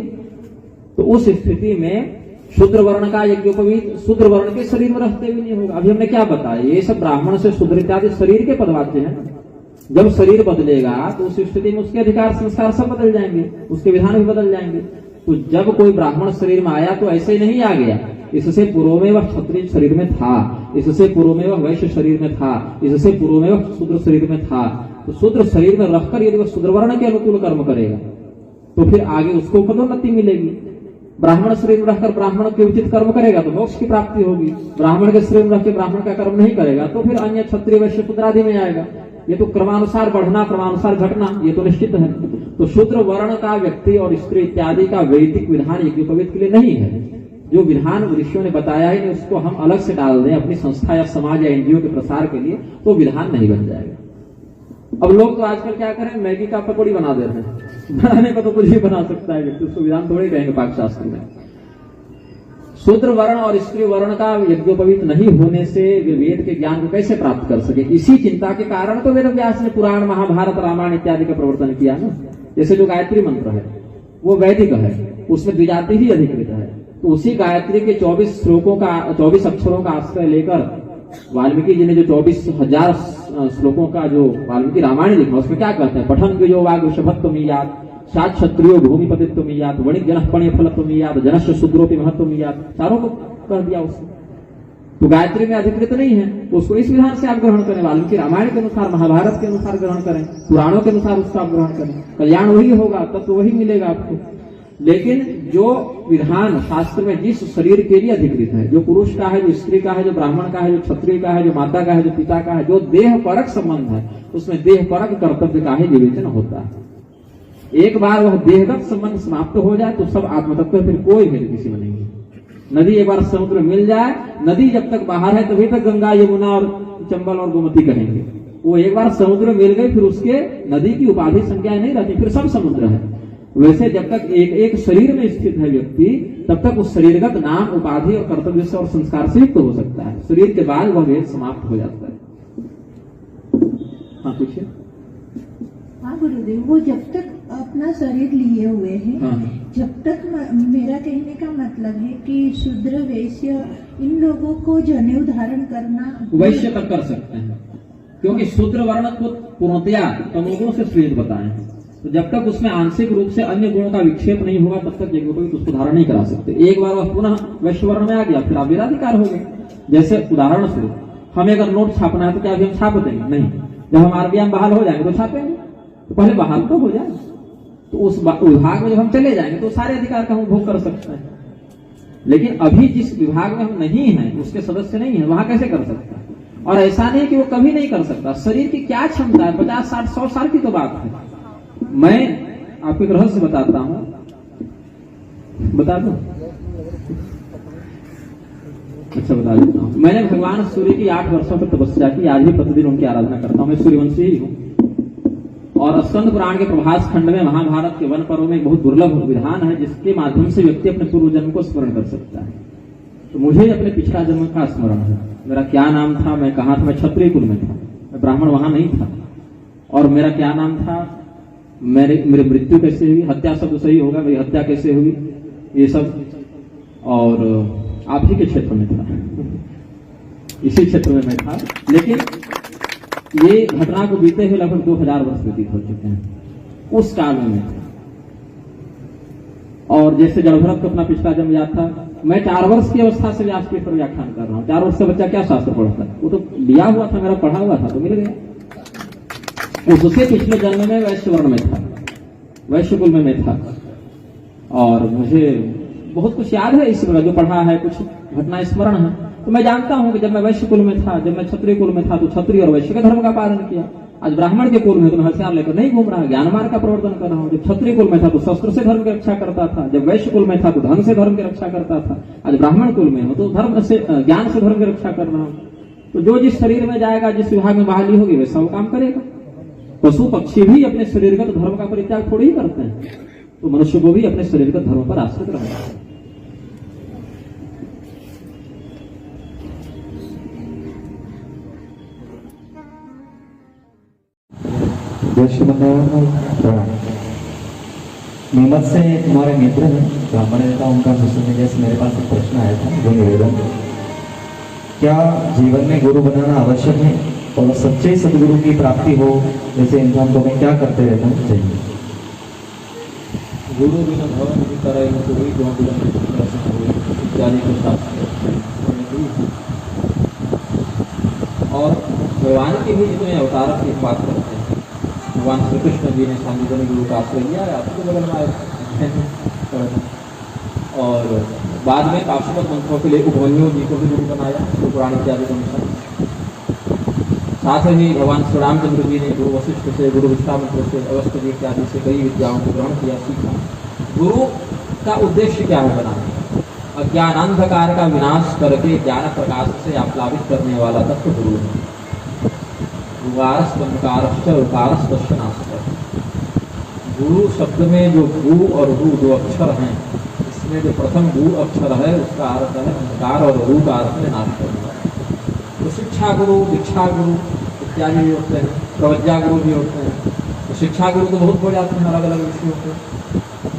तो उस स्थिति में शूद्र वर्ण का यज्ञोपवीत शूद्र वर्ण के शरीर में रहते भी नहीं होगा। अभी हमने क्या बताया, ये सब ब्राह्मण से शूद्र इत्यादि शरीर के पदवाच्य है। जब शरीर बदलेगा तो उस स्थिति में उसके अधिकार संस्कार सब बदल जाएंगे, उसके विधान भी बदल जाएंगे। तो जब कोई ब्राह्मण शरीर में आया तो ऐसे ही नहीं आ गया, इससे पूर्व में वह क्षत्रिय शरीर में था, इससे पूर्व में वह वैश्य शरीर में था, इससे पूर्व में वह शूद्र शरीर में था। तो शूद्र शरीर में रहकर यदि वह शूद्र वर्ण के अनुकूल कर्म करेगा तो फिर आगे उसको पदोन्नति मिलेगी। ब्राह्मण शरीर में रहकर ब्राह्मण के उचित कर्म करेगा तो मोक्ष की प्राप्ति होगी। ब्राह्मण के शरीर में रहकर ब्राह्मण का कर्म नहीं करेगा तो फिर अन्य क्षत्रिय वैश्य शूद्र आदि में आएगा। ये तो क्रमानुसार बढ़ना, क्रमानुसार घटना, ये तो निश्चित है। तो शूद्र वर्ण का व्यक्ति और स्त्री इत्यादि का वैदिक विधान यज्ञोपवीत के लिए नहीं है। जो विधान ऋषियों ने बताया है उसको हम अलग से डाल दें अपनी संस्था या समाज या एनजीओ के प्रसार के लिए, तो विधान नहीं बन जाएगा। अब लोग तो आजकल क्या करें, मैगी का पकौड़ी बना दे रहे हैं। बनाने का तो कुछ भी बना सकता है व्यक्ति, उसको विधान थोड़े कहेंगे पाकशास्त्र में। शूद्र वर्ण और स्त्री वर्ण का यज्ञोपवीत नहीं होने से वे वेद के ज्ञान को कैसे प्राप्त कर सके, इसी चिंता के कारण तो वेद व्यास ने पुराण, महाभारत, रामायण इत्यादि का प्रवर्तन किया ना। जैसे जो गायत्री मंत्र है वो वैदिक है, उसमें द्विजाति ही अधिकृत है। तो उसी गायत्री के 24 श्लोकों का 24 अक्षरों का आश्रय लेकर वाल्मीकि जी ने जो 24,000 श्लोकों का जो वाल्मीकि रामायण लिखा, उसमें क्या कहते हैं, पठन विजो वाग वृषभत्वमीयात्, सात क्षत्रियो भूमिपतित्वमीयात्, वणिक जनः पण्य फलत्वमीयात्, जनस्य शूद्रोपि महत्वमीयात्, चारों को कह दिया उसने। तो गायत्री में अधिकृत नहीं है, उसको इस विधान से आप ग्रहण करें, वाल्मीकि रामायण के अनुसार, महाभारत के अनुसार ग्रहण करें, पुराणों के अनुसार उसको आप ग्रहण करें, कल्याण वही होगा, तब तो वही मिलेगा आपको। लेकिन जो विधान शास्त्र में जिस शरीर के लिए अधिकृत है, जो पुरुष का है, जो स्त्री का है, जो ब्राह्मण का है, जो क्षत्रिय का है, जो माता का है, जो पिता का है, जो देह परक संबंध है, उसमें देह परक कर्तव्य का ही विवेचन होता है। एक बार वह देहगत संबंध समाप्त हो जाए तो सब आत्मतत्व, फिर कोई भेद किसी में नहीं है। नदी एक बार समुद्र मिल जाए, नदी जब तक बाहर है तभी तक गंगा, यमुना और चंबल और गोमती कहेंगे। वो एक बार समुद्र मिल गई फिर उसके नदी की उपाधि संज्ञा नहीं रहती, फिर सब समुद्र है। वैसे जब तक एक एक शरीर में स्थित है व्यक्ति, तब तक उस शरीरगत नाम, उपाधि और कर्तव्य से और संस्कार से युक्त हो सकता है। शरीर के बाद वह भेद समाप्त हो जाता है। हाँ पूछिए। हाँ गुरुदेव, वो जब तक अपना शरीर लिए हुए हैं, जब तक मेरा कहने का मतलब है कि शूद्र, वैश्य, इन लोगों को जनेऊ धारण करना, वैश्य तक कर सकते हैं, क्योंकि शूद्र वर्ण को पूर्णतया तमोगुण से सृजित बताए हैं। तो जब तक उसमें आंशिक रूप से अन्य गुणों का विक्षेप नहीं होगा तब तक यज्ञोपवीत उसको धारण नहीं करा सकते। एक बार वह पुनः वैश्य वर्ण में आ गया फिर आप विराधिकार हो गए। जैसे उदाहरण स्वरूप हमें अगर नोट छापना है तो क्या अभी हम छाप देंगे? नहीं। जब हम आरबीआई में बहाल हो जाएंगे तो छापेंगे, तो पहले बहाल तो हो जाए। तो उस विभाग में जब हम चले जाएंगे तो सारे अधिकार का हम उपभोग कर सकते हैं। लेकिन अभी जिस विभाग में हम नहीं हैं, उसके सदस्य नहीं है, वहां कैसे कर सकता है? और ऐसा नहीं कि वो कभी नहीं कर सकता। शरीर की क्या क्षमता है? 50, 60, 100 साल की तो बात है। मैं आपको एक रहस्य बताता हूं, बता दो? अच्छा बता देता हूं। मैंने भगवान सूर्य की 8 वर्षों तक तपस्या की, आज भी प्रतिदिन उनकी आराधना करता हूं। मैं सूर्यवंशी ही हूं। और स्कंद पुराण के प्रभास खंड में महाभारत के वन पर्व में एक बहुत दुर्लभ विधान है जिसके माध्यम से व्यक्ति अपने पूर्व जन्म को स्मरण कर सकता है। तो मुझे अपने पिछला जन्म का स्मरण है। मेरा क्या नाम था, मैं कहाँ था? मैं क्षत्रिय कुल में था, मैं ब्राह्मण वहां नहीं था। और मेरा क्या नाम था, मेरी मृत्यु कैसे हुई, हत्या शब्द सही होगा, मेरी हत्या कैसे हुई, ये सब। और आप ही के क्षेत्र में था, इसी क्षेत्र में मैं था। लेकिन ये घटना को बीते हुए लगभग 2000 वर्ष व्यतीत हो चुके हैं। उस काल में मैं था। और जैसे जड़भरत को अपना पिछला जन्म याद था, मैं 4 वर्ष की अवस्था से व्यासपीठ पर व्याख्यान कर रहा हूँ। 4 वर्ष का बच्चा क्या शास्त्र पढ़ता है? वो तो लिया हुआ था, मेरा पढ़ा हुआ था तो मिल गया। उससे पिछले जन्म में वैश्य वर्ण में था, वैश्य कुल में मैं था। और मुझे बहुत कुछ याद है इस जो पढ़ा है, कुछ घटना स्मरण है। तो मैं जानता हूं कि जब मैं वैश्य कुल में था, जब मैं क्षत्रिय कुल में था तो क्षत्रिय और वैश्य के धर्म का पालन किया। आज ब्राह्मण के कुल में तो मैं हथियार लेकर नहीं घूम रहा, ज्ञान मार्ग का प्रवर्तन कर रहा हूं। जब क्षत्रिय कुल में था तो शस्त्र से धर्म की रक्षा करता था, जब वैश्य कुल में था तो धन से धर्म की रक्षा करता था। आज ब्राह्मण कुल में हो तो धर्म से, ज्ञान से धर्म की रक्षा कर रहा हूं। तो जो जिस शरीर में जाएगा, जिस विभाग में बहाली होगी, वैसा वो काम करेगा। पशु पक्षी भी अपने शरीरगत धर्म का परित्याग थोड़ी ही करते हैं, तो मनुष्य को भी अपने शरीरगत धर्म पर आश्रित रहना है। नीमच से हमारे मित्र हैं, ब्राह्मण नेता, उनका सोशल मीडिया से मेरे पास एक प्रश्न आया था, जो निवेदन, क्या जीवन में गुरु बनाना आवश्यक है? और सच्चे सदगुरु की प्राप्ति हो जैसे इंसान को हमें क्या करते रहना चाहिए? गुरु बिना भवन की तरह इनको हुई, जो इत्यादि को और भगवान की भी जितने अवतार की बात करते हैं, भगवान श्री कृष्ण जी ने स्वामी जन गुरु का आश्रय लिया है, आपके बगल में आए। और बाद में काशीपत मंत्रों के लिए उभयो जी को भी गुरु बनाया, तो पुराण इत्यादि के अनुसार। साथ ही भगवान श्री रामचंद्र जी ने गुरु वशिष्ठ से, गुरु विश्वामित्र से, अगस्त्य जी इत्यादि से कई विद्याओं को ग्रहण किया, सीखा। गुरु का उद्देश्य क्या है? बनाना अज्ञानांधकार का विनाश करके ज्ञान प्रकाश से आप्लावित करने वाला तत्व गुरु है। गुरु शब्द में जो गु और रु 2 अक्षर हैं, इसमें जो प्रथम गु अक्षर है उसका अर्थ है अंधकार और रु का अर्थ है नाश करना। तो शिक्षा गुरु, दीक्षा गुरु इत्यादि भी होते हैं, प्रवज्ञा गुरु भी होते हैं। तो शिक्षा गुरु तो बहुत हो जाते हैं, अलग अलग विषयों के।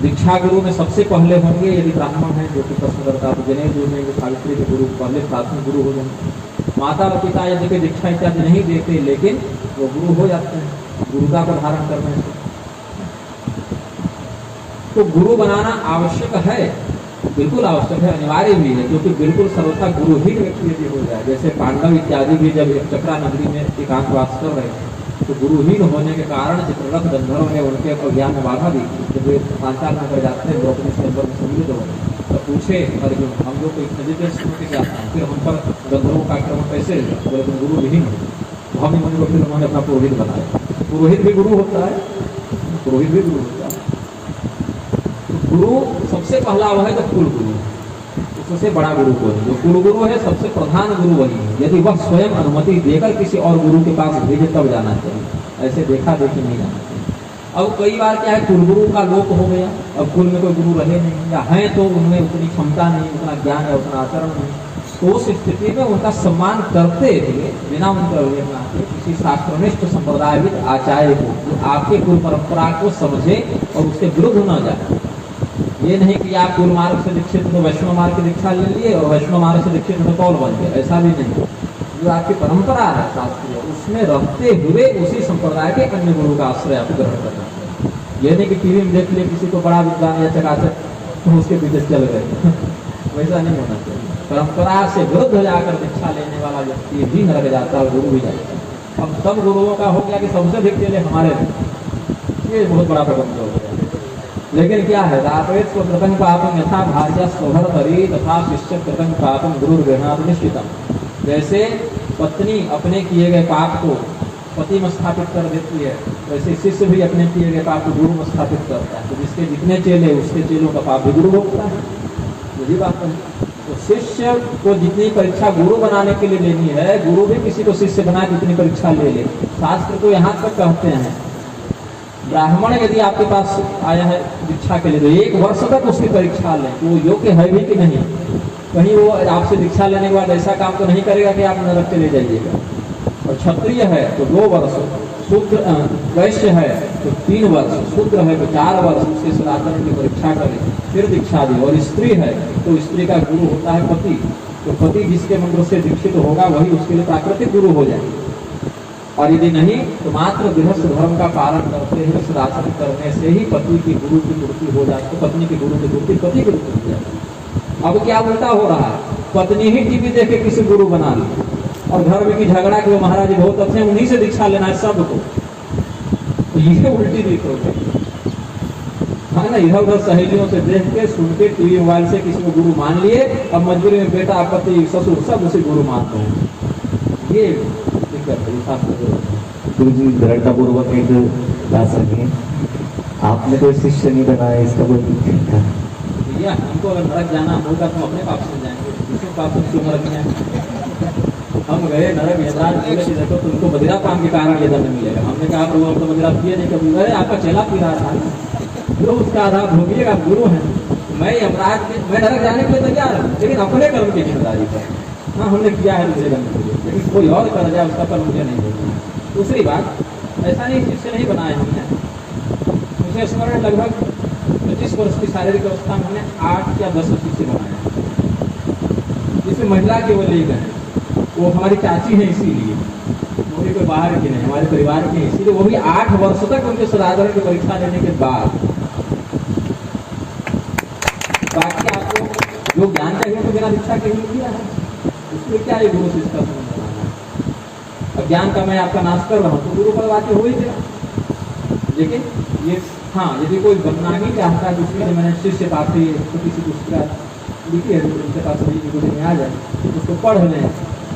दीक्षा गुरु में सबसे पहले होंगे यदि ब्राह्मण है जो कि प्रश्न करता तो जनेऊ गुरु देंगे, सावित्री के गुरु पहले प्राथमिक गुरु हो जाएंगे। माता और पिता यदि कोई दीक्षा इत्यादि नहीं देते लेकिन वो गुरु हो जाते हैं गुरुता को धारण करने से। तो गुरु बनाना आवश्यक है, बिल्कुल आवश्यक है, अनिवार्य भी है, क्योंकि बिल्कुल सर्वथा गुरुहीन व्यक्ति यदि हो जाए, जैसे पांडव इत्यादि भी जब चक्रा नगरी में एकांतवास कर रहे थे तो गुरुहीन होने के कारण चित्ररथ गंधर्व ने उनके ज्ञान में बाधा दी। जब वे पांचाल नगर जाते हैं द्रौपदी स्वयंवर में सम्मिलित हो तो पूछे अर्जुन हम लोग को इतने देर सुनते क्या था, फिर हम पर गंधर्वों का आक्रमण कैसे हुआ, बोले तुम गुरुहीन हो। हम मुनि को फिर उन्होंने अपना पुरोहित बनाया। पुरोहित भी गुरु होता है, पुरोहित भी गुरु होता है। गुरु सबसे पहला वह है तो कुल गुरु, उससे बड़ा गुरु कोई नहीं। जो कुल गुरु है सबसे प्रधान गुरु वही है। यदि वह स्वयं अनुमति देकर किसी और गुरु के पास भेजे तब जाना चाहिए, ऐसे देखा देखी नहीं जाना चाहिए। अब कई बार क्या है कुल गुरु का लोप हो गया, अब कुल में कोई गुरु रहे नहीं या है तो उनमें उतनी क्षमता नहीं, उतना ज्ञान है, उतना आचरण नहीं, तो उस स्थिति में उनका सम्मान करते हुए बिना उनका किसी शास्त्रनिष्ठ संप्रदायविद आचार्य को जो आपके कुल परंपरा को समझे और उसके विरुद्ध न जाए। ये नहीं कि आप गुरु मार्ग से दीक्षित तो वैष्णव मार्ग की दीक्षा ले लिए और वैष्णव मार्ग से दीक्षित तो कौल बन गए, ऐसा भी नहीं। जो आपकी परंपरा है शास्त्रीय उसमें रहते हुए उसी संप्रदाय के अन्य गुरु का आश्रय आप ग्रहण करना चाहिए। ये नहीं कि टीवी में देख लिए किसी को बड़ा विद्वान या चकाचक तो उसके पीछे चल गए वैसा नहीं होना चाहिए। परंपरा से विरुद्ध जाकर दीक्षा लेने वाला व्यक्ति भी नरक जाता है, गुरु भी जाता है। अब सब गुरुओं का हो गया कि सबसे अधिक चले हमारे, ये बहुत बड़ा प्रबंध हो गया। लेकिन क्या है रापेत को कृतं पापम यथा भार्या स्वभर हरि तथा शिष्य कृतं पापम गुरु गृहणात् निश्चितम। जैसे पत्नी अपने किए गए पाप को पति में स्थापित कर देती है, वैसे शिष्य भी अपने किए गए पाप को गुरु में स्थापित करता है। तो जिसके जितने चेले उसके चेलों का पाप भी गुरु होता है, यही बात है। तो शिष्य को जितनी परीक्षा गुरु बनाने के लिए लेनी है, गुरु भी किसी को शिष्य बनाए जितनी परीक्षा ले ले। शास्त्र को यहाँ तक कहते हैं ब्राह्मण यदि आपके पास आया है दीक्षा के लिए तो 1 वर्ष तक उसकी परीक्षा लें वो योग्य है भी कि नहीं। कहीं वो आपसे दीक्षा लेने के बाद ऐसा काम तो नहीं करेगा कि आप नरक चले जाइएगा। और क्षत्रिय है तो 2 वर्ष, शूद्र वैश्य है तो 3 वर्ष, शूद्र है तो 4 वर्ष उसके सदाचरण की परीक्षा करें फिर दीक्षा दी। और स्त्री है तो स्त्री का गुरु होता है पति, तो पति जिसके मंत्र से दीक्षित होगा वही उसके लिए प्राकृतिक गुरु हो जाए। और यदि नहीं तो मात्र गृहस्थ धर्म का पालन करते हुए सदाचरण करने से ही पति की गुरु की पूर्ति हो जाती है, पत्नी की गुरु की पूर्ति पति की गुरु हो जाती है। अब क्या उल्टा हो रहा है, पत्नी ही टीवी देख के किसी गुरु बना ली और घर में की झगड़ा कि वो महाराज जी बहुत अच्छे हैं उन्हीं से दीक्षा लेना है सबको। तो ये उल्टी रीत हो गई है ना। इधर उधर सहेलियों से देख के सुन के टीवी मोबाइल से किसी को गुरु मान लिए, अब मजबूरी में बेटा पति ससुर सब उसे गुरु मानते हैं। ये गुरु जी दृढ़ता पूर्वक एक बात सके, आपने कोई शिष्य नहीं बनाया, इसका कोई भैया हमको अगर नरक जाना होगा तो अपने पाप से जाएंगे, दूसरे पाप से क्यों नरक जाएंगे। हम गए नरक यमराज बोले कि देखो तुमको मदिरा पान के कारण ये दंड मिलेगा। हमने कहा प्रभु हम तो मदिरा पिए नहीं कभी। अरे आपका चेला पी रहा था तो उसका आधार भोगिएगा, आप गुरु हैं। मैं यमराज मैं नरक जाने के लिए तैयार हूँ लेकिन अपने कर्म की जिम्मेदारी पर। हाँ हमने किया है दूसरे कर्म के लिए, लेकिन कोई और कर जाए उसका पर मुझे नहीं होगा। दूसरी बात ऐसा नहीं शिष्य नहीं बनाए हमने, मुझे स्मरण लगभग 25 वर्ष की शारीरिक अवस्था में हमने 8 या 10 शिष्य बनाए, जिसमें महिला केवल एक है, वो हमारी चाची है इसीलिए, वो भी कोई बाहर की नहीं हमारे परिवार की, इसीलिए वो भी 8 वर्ष तक उनके सदाचरण की परीक्षा लेने के बाद। बाकी आपको जो ज्ञान चाहिए तो बिना दीक्षा के ही किया है, उसमें क्या है गुरु शिष्य का संबंध बनाना। अब ज्ञान का मैं आपका नाश कर रहा हूँ तो गुरु पर बातें हो ही गया। लेकिन ये हाँ यदि कोई बनना ही चाहता है तो उसके लिए मैंने शिष्य काफी छोटी सी पुस्तक लिखी है, उनके पास गुरु में आ जाए उसको पढ़ लें,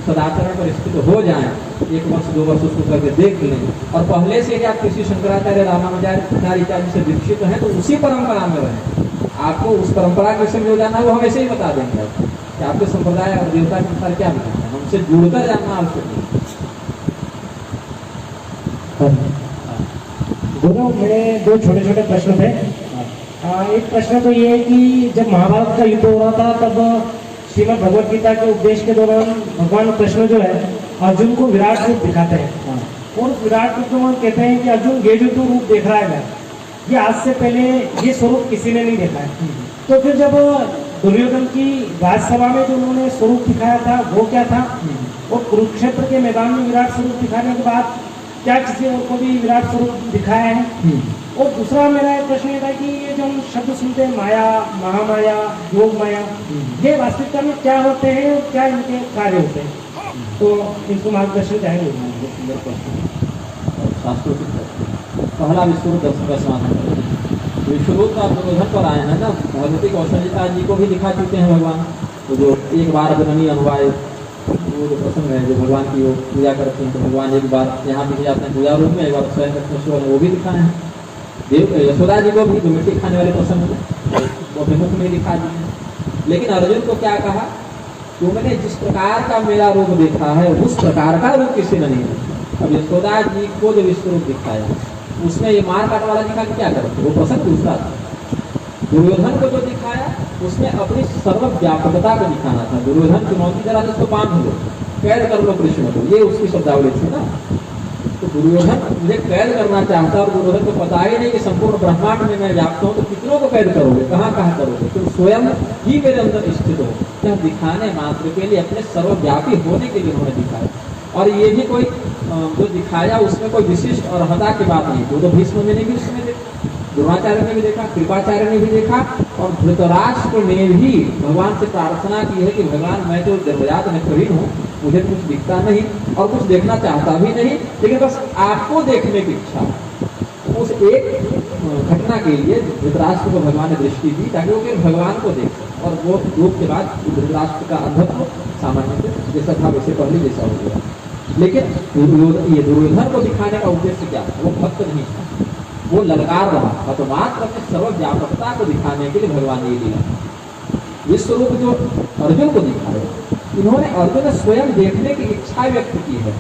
सदाचरण पर स्थित हो जाएं, 1 वर्ष 2 वर्ष उसको करके देख लें। और पहले से आप किसी शंकराचार्य रामानुजाचार्य से दीक्षित हैं तो उसी परंपरा में रहें। आपको उस परंपरा के विषय में जो जाना है वो हम ऐसे ही बता देंगे आपको कि आपके संप्रदाय और देवता के अनुसार क्या बताना है, हमसे जुड़कर जानना आवश्यक है। गुरु मेरे 2 छोटे छोटे प्रश्न थे। एक प्रश्न तो ये है कि जब महाभारत का युद्ध हो रहा था तब श्रीमद् भगवद गीता के उपदेश के दौरान भगवान कृष्ण जो है अर्जुन को विराट रूप दिखाते हैं और विराट रूप में कहते हैं कि अर्जुन ये जो रूप देख रहा है ये आज से पहले ये स्वरूप किसी ने नहीं देखा है। तो फिर जब दुर्योधन की राजसभा में जो उन्होंने स्वरूप दिखाया था वो क्या था, और कुरुक्षेत्र के मैदान में विराट स्वरूप दिखाने के बाद क्या किसी और को भी विराट स्वरूप दिखाया है? और दूसरा मेरा प्रश्न ये था कि ये जो हम शब्द सुनते हैं माया, महामाया, योग माया, ये वास्तविकता में क्या होते हैं और क्या इनके कार्य होते हैं? तो इनको मार्गदर्शन चाहेंगे। सुंदर प्रश्न। शास्त्रों पहला विश्वरूप दर्शन का समाधान। विश्वरूप का दुर्योधन पर आए हैं ना, भगवती कौशल्या जी को भी दिखा चुके हैं भगवान। तो जो एक बार जननी अनुवाय वो जो प्रसंग है, जो भगवान की वो पूजा करते हैं, तो भगवान एक बार यहाँ दिखे जाते हैं पूजा रूप में, एक बार स्वयं कृष्ण वो भी दिखाए हैं। देव यशोदा जी को भी जो मिट्टी खाने वाले प्रसंग वो अपने मुख में दिखा दिए। लेकिन अर्जुन को क्या कहा, तुमने जिस प्रकार का मेरा रूप देखा है उस प्रकार का रूप किसी ने नहीं है। अब यशोदा जी को जो विश्व रूप दिखाया उसमें ये मार काट वाला दिखा क्या करते, वो प्रसंग दूसरा था। दुर्योधन को जो दिखाया उसमें अपनी सर्वव्यापकता को दिखाना था। दुर्योधन चुनौती जरा जिसको बांध लो, कैद कर लो कृष्ण को, ये उसकी शब्दावली थी ना। तो दुर्योधन मुझे कैद करना चाहता और दुर्योधन को पता ही नहीं कि संपूर्ण ब्रह्मांड में मैं व्याप्त हूँ, तो कितनों को कैद करोगे, कहाँ कहाँ करोगे, तुम स्वयं ही मेरे अंदर स्थित हो। यह दिखाने मात्र के लिए, अपने सर्वव्यापी होने के लिए उन्होंने दिखाया। और ये भी कोई जो दिखाया उसमें कोई विशिष्ट और हता की बात नहीं। वो तो भीष्म ने भी उसमें देखा, द्रोणाचार्य ने भी देखा, कृपाचार्य ने भी देखा, और धृतराष्ट्र ने भी भगवान से प्रार्थना की है कि भगवान मैं तो जन्मजात नेत्रहीन हूँ, मुझे कुछ दिखता नहीं और कुछ देखना चाहता भी नहीं, लेकिन बस आपको देखने की इच्छा। उस एक घटना के लिए धृतराष्ट्र को भगवान ने दृष्टि दी ताकि वो केवल भगवान को देखे। और वो रूप के बाद धृतराष्ट्र का अंधत्व सामान्य से जैसा था वैसे पहले जैसा हो गया। लेकिन ये दुर्योधन को दिखाने का उद्देश्य क्या था, वो भक्त नहीं था, वो ललकार रहा था। तो मात्र अपनी सर्वव्यापकता को दिखाने के लिए भगवान ने ये दिया। विश्व रूप जो अर्जुन को दिखाया, इन्होंने अर्जुन ने स्वयं देखने की इच्छा व्यक्त की है।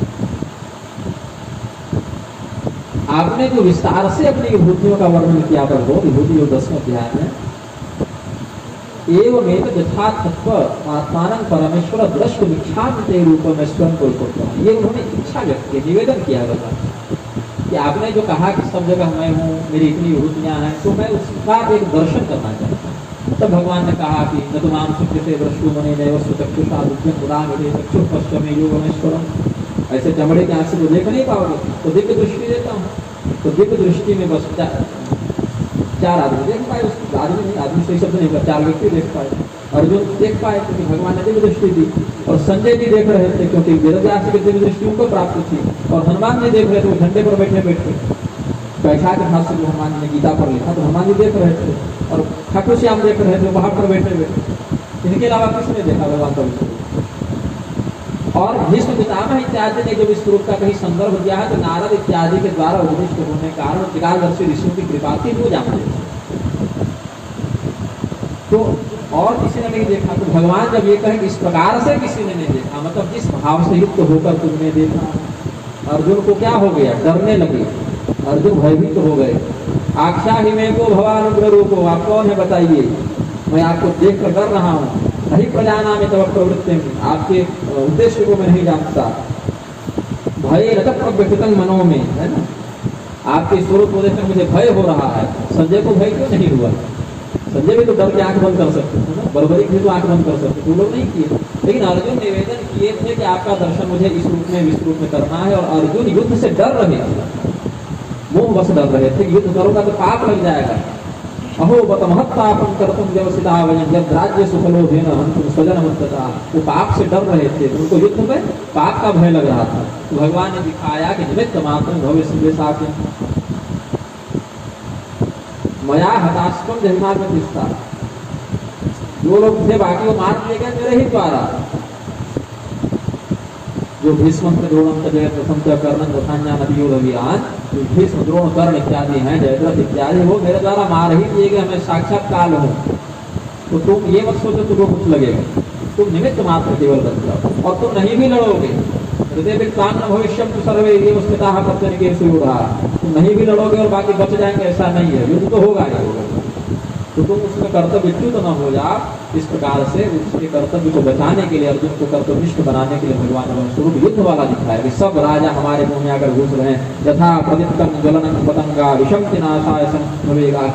आपने जो विस्तार से अपनी विभूतियों का वर्णन किया पर हो, विभूति योग 10वें अध्याय में, एवमेव यथा तत्व आत्मानं परमेश्वर दृष्टुम इच्छामि रूप में स्वयं को करता हूँ। ये उन्होंने इच्छा व्यक्त की, निवेदन किया गया कि आपने जो कहा कि सब जगह मैं हूँ, मेरी इतनी विभूतियाँ हैं, तो मैं उसका एक दर्शन करना चाहता हूँ। तब भगवान ने कहा कि न तो नाम सुकृते दृष्टु मने नैव चक्षुषा दुर्जन पुराणे चक्षु पश्चिमे योगमेश्वरम। ऐसे चमड़े की आंख से तो देख नहीं पाओगे, तो दिव्य दृष्टि देता हूँ। तो दिव्य दृष्टि में बस चार आदमी देख पाए, उस आदमी नहीं, आदमी से शब्द नहीं, चार व्यक्ति देख पाए। अर्जुन देख पाए क्योंकि भगवान ने दिव्य दृष्टि दी, और संजय जी देख रहे थे क्योंकि वेदव्यास की दिव्य दृष्टि उनको प्राप्त थी, और हनुमान जी देख रहे थे, वो झंडे पर बैठे बैठे बैठा के हाथ से जो हनुमान जी ने गीता पर लिखा, तो हनुमान जी देख रहे थे, और ठाकुर श्याम देख रहे थे वहां पर बैठे बैठे। इनके अलावा किसने देखा भगवान का विश्व? और भीष्म पितामह इत्यादि ने जो विश्वरूप का कहीं संदर्भ दिया है, तो नारद इत्यादि के द्वारा उपदिष्ट होने के कारण त्रिकालदर्शी ऋषियों की कृपा थी, वो जानते। तो और किसी ने नहीं देखा, तो भगवान जब ये कहे कि इस प्रकार से किसी ने नहीं देखा, मतलब जिस भाव से युक्त होकर तुमने देखा। अर्जुन को क्या हो गया, डरने लगे, अर्जुन भयभीत हो गए। आख्या ही में को भगवान उग्र रूपो, आप कौन है बताइए, मैं आपको देख कर डर रहा हूँ। नहीं प्रजाना में तब प्रवृत्ति, आपके उद्देश्य को मैं नहीं जानता। भय रत प्रव्यक्तंग मनो में, है ना, आपके स्वरूप को देखकर मुझे भय हो रहा है। संजय को भय क्यों नहीं हुआ? संजय भी तो डर के आंख बंद कर सकते थे ना, बर्बरीक भी तो आंख बंद कर सकते, वो लोग नहीं किए। लेकिन अर्जुन निवेदन किए थे कि आपका दर्शन मुझे इस रूप में विश्व रूप में करना है, और अर्जुन युद्ध से डर रहे थे, मोह बस डर रहे थे, युद्ध करूंगा तो पाप लग जाएगा। अहो बत महत्तापम करतुम व्यवसिता वयं जब राज्य सुखलोभेन हंतुम स्वजनमत्तता। वो पाप से डर रहे थे, उनको युद्ध में पाप का भय लग रहा था। तो भगवान ने दिखाया कि निमित्त मात्र भविष्य साथ मया हताश्रम जहिमार में दिखता, जो लोग थे बाकी वो मार दिए गए मेरे ही द्वारा। जो भीष्म द्रोण प्रथम कर्णन तथान्या नदियों अभियान, भीष्म द्रोण कर्ण इत्यादि हैं, जयद्रथ इत्यादि, वो मेरे द्वारा मार ही दिए गए, मैं साक्षात काल हूँ। तो तुम ये मत सोचो तुमको कुछ लगेगा, तुम निमित्त मात्र केवल बन जाओ, और तुम नहीं भी लड़ोगे। हृदय विक्तान भविष्यम तो सर्वे ये स्थिता पत्नी के सूढ़ा, तुम नहीं भी लड़ोगे और बाकी बच जाएंगे, ऐसा नहीं है, युद्ध तो होगा ही होगा। तो तुम उसमें कर्तव्यच्युत न हो जाओ। इस प्रकार से उसके कर्तव्य को बचाने के लिए, अर्जुन को कर्तव्यनिष्ठ बनाने के लिए भगवान ने स्वरूप युद्ध वाला दिखाया कि सब राजा हमारे मुंह में आकर घुस रहे हैं। यथा प्रदीप्तम ज्वलनं पतंगा विषंति नाशाय संभवेगा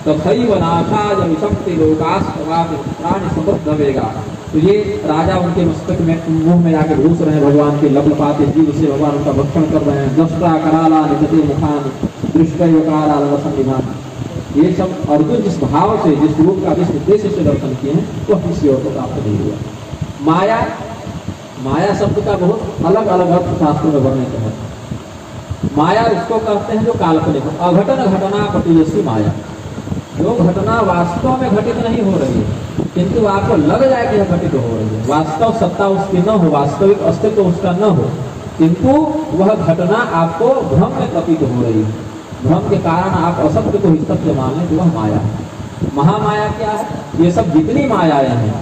तथैव नाशाय विषंति लोकास्तवापि प्राणि समृद्धवेगा। तो ये राजा उनके मस्तक में मुंह में आके घुस रहे हैं, भगवान के लपलपाते जीव से भगवान उनका भक्षण कर रहे हैं। दस्ता कराला निजते मुखान दृष्टि काला संविधान, ये सब अर्जुन जिस भाव से, जिस रूप का, जिस उद्देश्य से दर्शन किए हैं वो किसी और को प्राप्त नहीं हुआ। माया, माया शब्द का बहुत अलग अलग अर्थ शास्त्रों में वर्णित है। माया उसको कहते हैं जो काल्पनिक, अघटन घटना प्रतियसी माया, जो घटना वास्तव में घटित नहीं हो रही है किंतु आपको लग जाए कि यह घटित हो रही है, वास्तव सत्ता उसकी न हो, वास्तविक अस्तित्व उसका न हो, किंतु वह घटना आपको भ्रम में प्रतीत हो रही है, भ्रम के कारण आप असत्य को ही सत्य मान लें, तो वह माया है। महामाया क्या है? ये सब जितनी मायाएं हैं,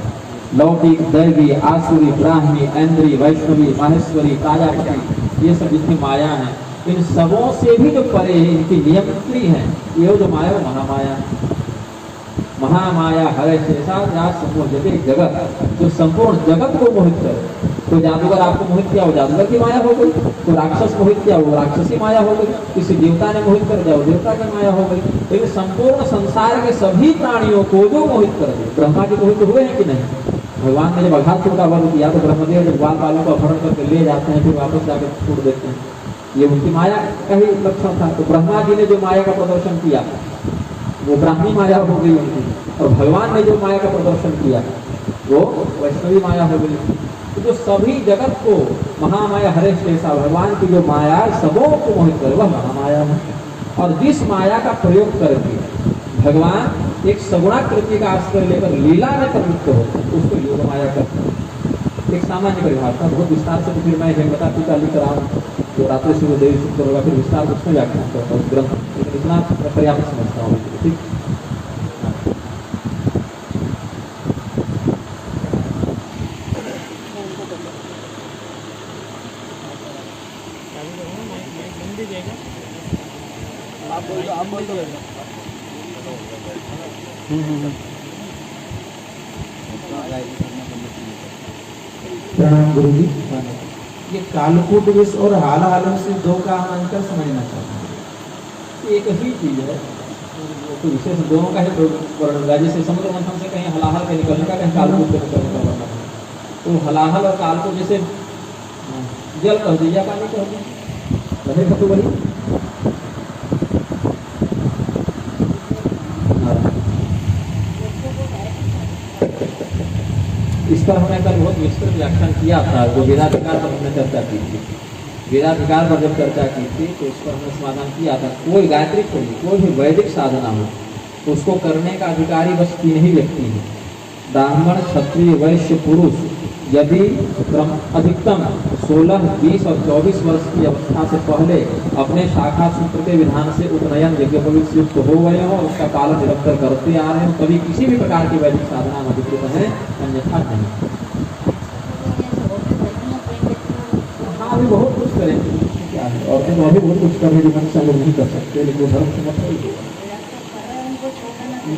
लौकिक, दैवी, आसुरी, ब्राह्मी, ऐन्द्री, वैष्णवी, माहेश्वरी, कायापति, ये सब जितनी माया हैं, इन सबों से भी जो परे है, इनकी नियंत्री है, ये जो माया वो महामाया है। महामाया हरे शेषा समूह जगत, जो संपूर्ण जगत को मोहित करे। कोई जादूगर आपको मोहित किया, वो जादूगर की माया हो गई। कोई राक्षस मोहित किया, वो राक्षसी माया हो गई। किसी देवता ने मोहित कर दिया, वो देवता की माया हो गई। लेकिन संपूर्ण संसार के सभी प्राणियों को जो मोहित कर दे, ब्रह्मा जी मोहित हुए हैं कि नहीं? भगवान ने जब अघासुर का वध किया तो ब्रह्मदेव जब ग्वाल बालों को अपहरण करके ले जाते हैं, फिर वापस जाकर छोड़ देते हैं, ये उनकी माया का ही लक्षण था। तो ब्रह्मा जी ने जो माया का प्रदर्शन किया वो ब्राह्मी माया हो गई उनकी, और भगवान ने जो माया का प्रदर्शन किया वो वैष्णवी माया हो गई। तो जो सभी जगत को महामाया हरे शेषा, भगवान की जो माया सबों को मोहित करे वह महामाया है। और जिस माया का प्रयोग करके भगवान एक सगुणाकृति का आश्रय लेकर लीला में प्रवृत्त होते हैं, उसको योग माया करते हैं। एक सामान्य परिभाषा, बहुत विस्तार से तो फिर मैं हेमलता टीका लेकर आऊँ तो रात्रि से देवी शुक्र होगा, फिर विस्तार से उसमें व्याख्यान करता हूँ ग्रंथ, लेकिन इतना पर्याप्त समझता हूँ। ठीक, प्रणाम गुरु जी। ये कालकूट विष और हाल हालम से दो का हम अंतर समझना चाहते हैं। एक ही चीज है, तो विशेष दोनों का ही वर्णन है। जैसे समुद्र मंथन से कहीं हलाहल के निकलने का, कहीं कालकूट के निकलने का वर्णन है। तो हलाहल और कालकूट जैसे जल कह दिया, पानी कह दिया, रहेगा तो वही। इस पर हमने कल बहुत विस्तृत व्याख्यान किया था, जो वेदाधिकार पर हमने चर्चा की थी। वेदाधिकार पर जब चर्चा की थी तो उस पर हमने समाधान किया था, कोई गायत्री कोई भी वैदिक साधना हो उसको करने का अधिकारी बस 3 ही व्यक्ति हैं, ब्राह्मण, क्षत्रिय, वैश्य, पुरुष। यदि अधिकतम 16, 20 और 24 वर्ष की अवस्था से पहले अपने शाखा सूत्र के विधान से उपनयन यज्ञोपवीत युक्त हो गए हो और उसका पालन निरंतर करते आ रहे हो, तभी किसी भी प्रकार की वैदिक साधना में अधिकृत है, अन्यथा नहीं। हाँ, अभी बहुत कुछ करेंगे, क्या है, और तो अभी बहुत कुछ करने की मन से लोग नहीं कर सकते, लेकिन धर्म से मतलब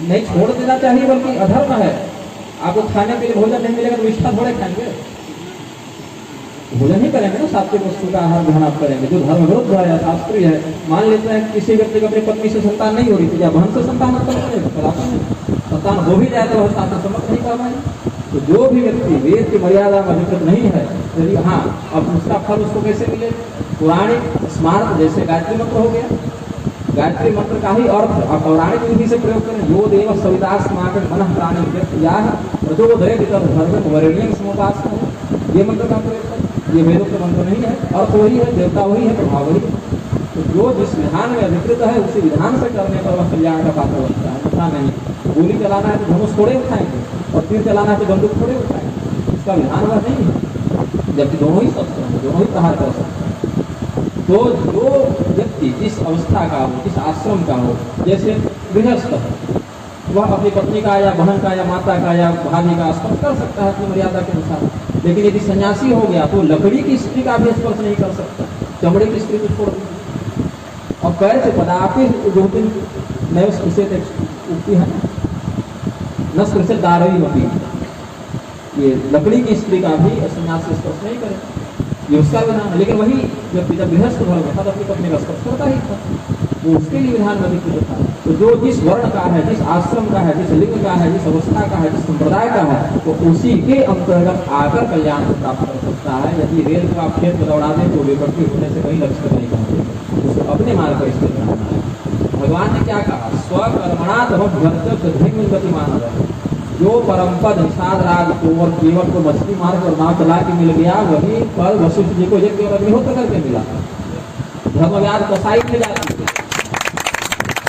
नहीं छोड़ देना चाहिए, बल्कि अधर्म है। आपको खाने के लिए भोजन नहीं मिलेगा तो निष्ठा थोड़े खाएंगे, भोजन ही करेंगे ना, सात्विक वस्तु का आहार ग्रहण आप करेंगे, जो धर्म विरुद्ध है, शास्त्रीय है। मान लेते हैं किसी व्यक्ति को अपनी पत्नी से संतान नहीं हो रही थी, क्या बहन से संतान संतान हो भी जाए तो वह शास्त्र सम्मत नहीं कर पाएंगे। तो जो भी व्यक्ति वेद की मर्यादा में अधिकृत नहीं है, यदि हाँ, अब उसका फल उसको कैसे मिले? पुराणिक स्मारक जैसे गायत्री मंत्र हो गया, गायत्री मंत्र का ही अर्थ आप पौराणिक विधि से प्रयोग करें। यो देव सविता स्मार्ट मन प्राणी वरेण्यम समुपास, ये मंत्र का प्रयोग करें। ये वेदों का मंत्र नहीं है, अर्थ वही है, देवता वही है, प्रभाव वही है। तो जो जिस विधान में अधिकृत है उसी विधान से करने पर वह कल्याण का पात्र बनता है, पता नहीं। गोली चलाना है तो धनुष थोड़े उठाएंगे, और तीर चलाना है तो बंदूक थोड़े उठाएंगे, इसका विधान वह नहीं है। जबकि दोनों ही शस्त्र हैं, दोनों ही प्रहार कर सकते हैं। तो जो व्यक्ति जिस अवस्था का हो, जिस आश्रम का हो, जैसे गृहस्थ है, वह अपनी पत्नी का या बहन का या माता का या भाभी का स्पर्श कर सकता है अपनी मर्यादा के अनुसार। लेकिन यदि सन्यासी हो गया तो लकड़ी की स्त्री का भी स्पर्श नहीं कर सकता, चमड़े की स्त्री को छोड़ दीजिए। और पैर से पदापि जो दिन नए उगती है न स्पर्श दारवी होती, ये लकड़ी की स्त्री का भी सन्यास से स्पर्श नहीं करे। ये उसका विधान है। लेकिन वही जब गृहस्थ धर्म था तो अपनी पत्नी का स्पर्श करता ही था, वो उसके लिए विधान अधिकृत था। तो जो जिस वर्ण का है, जिस आश्रम का है, जिस लिंग का है, जिस अवस्था का है, जिस संप्रदाय का है, तो उसी के अंतर्गत आकर कल्याण को प्राप्त कर सकता है। यदि रेल को आप खेत में दौड़ा दें तो विपत्ति होने से कहीं लक्ष्य नहीं पहुंचे, उसको अपने मार्ग पर स्थित रहना है। भगवान ने क्या कहा, स्वकर्मणा गतिमान है। जो परम पद निषाद राज को और केवल को मछली मार कर नाव चला के मिल गया, वही पद वशिष्ठ जी को यज्ञ और अग्निहोत्र करके मिला। धर्मव्याध कसाई में जाती थे,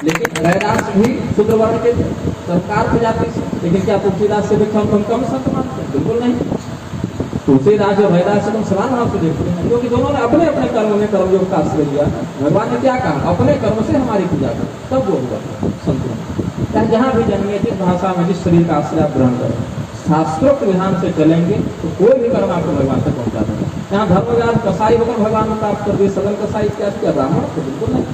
लेकिन रैदास भी शूद्र वर्ण के थे, सरकार पे जाते थे। लेकिन क्या तुलसीदास से हम कम संत मानते हैं? बिल्कुल नहीं। तुलसीदास और रैदास से तुम समान भाव से देखते हैं, क्योंकि दोनों ने अपने अपने कर्म में कर्मयोग का आश्रय लिया। भगवान ने क्या कहा, अपने कर्म से हमारी पूजा करो, तब वो हुआ संतों। चाहे जहाँ भी जन्मे, जिस भाषा में, जिस शरीर का आश्रय ग्रहण करें, शास्त्रोक्त विधान से चलेंगे तो कोई भी कर्म आपको भगवान तक पहुँचा देगा। यहाँ धर्मव्याध कसाई होकर भगवान को प्राप्त कर दिए, सदन कसाई क्या किया, ब्राह्मण तो बिल्कुल नहीं।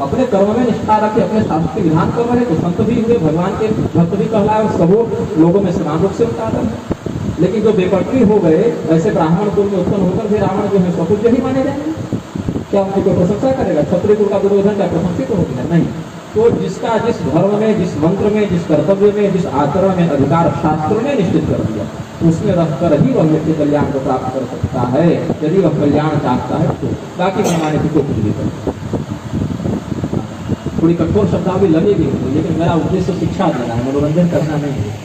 अपने कर्म में निष्ठा रखे, अपने शास्त्र विधान कर रहे तो संत भी हुए, भगवान के भक्त भी कहलाए और सबो लोगों में समान रूप से उतार। लेकिन जो बेपटरी हो गए, ऐसे ब्राह्मण कुल में उत्पन्न होकर फिर रावण जो है स्वकुल ही माने जाएंगे, क्या उनकी कोई प्रशंसा करेगा? क्षत्रिय कुल का दुर्योधन क्या प्रशंसित हो गया? नहीं। तो जिसका जिस धर्म में, जिस मंत्र में, जिस कर्तव्य में, जिस आचरण में अधिकार शास्त्र ने निश्चित कर दिया, उसमें रहकर ही वह व्यक्ति कल्याण को प्राप्त कर सकता है, यदि वह कल्याण चाहता है तो। बाकी मैंने को कुछ भी कर, थोड़ी कठोर शब्दावली लगेगी, लेकिन मेरा उद्देश्य शिक्षा देना है, मनोरंजन करना नहीं है।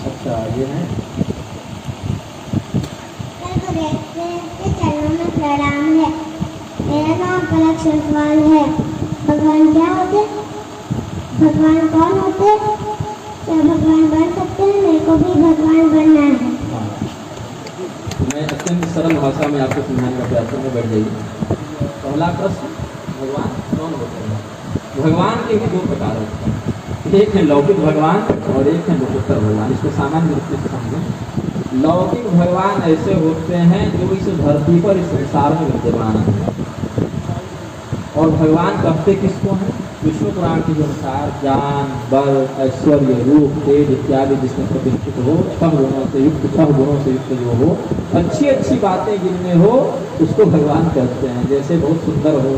अच्छा, ये है चरणों में प्रणाम है। मेरा नाम पलक शेषवान है। भगवान क्या होते? भगवान कौन होते? क्या भगवान बन सकते हैं? मेरे को भी भगवान बनना है। मैं अत्यंत सरल भाषा में आपको समझाने का प्रयास में बैठ जाइए। पहला प्रश्न, भगवान कौन होते हैं? भगवान के भी दो प्रकार होते हैं, एक है लौकिक भगवान और एक है लोकोत्तर भगवान। इसको सामान्य रूप से समझें। लौकिक भगवान ऐसे होते हैं जो इस धरती पर, इस संसार में विद्यमान है। और भगवान कहते किसको हैं? विष्णु पुराण के अनुसार ज्ञान, बल, ऐश्वर्य, रूप, तेज इत्यादि जिसमें प्रतिष्ठित हो, छह गुणों से युक्त जो हो, अच्छी अच्छी बातें जिनमें हो, उसको भगवान कहते हैं। जैसे बहुत सुंदर हो,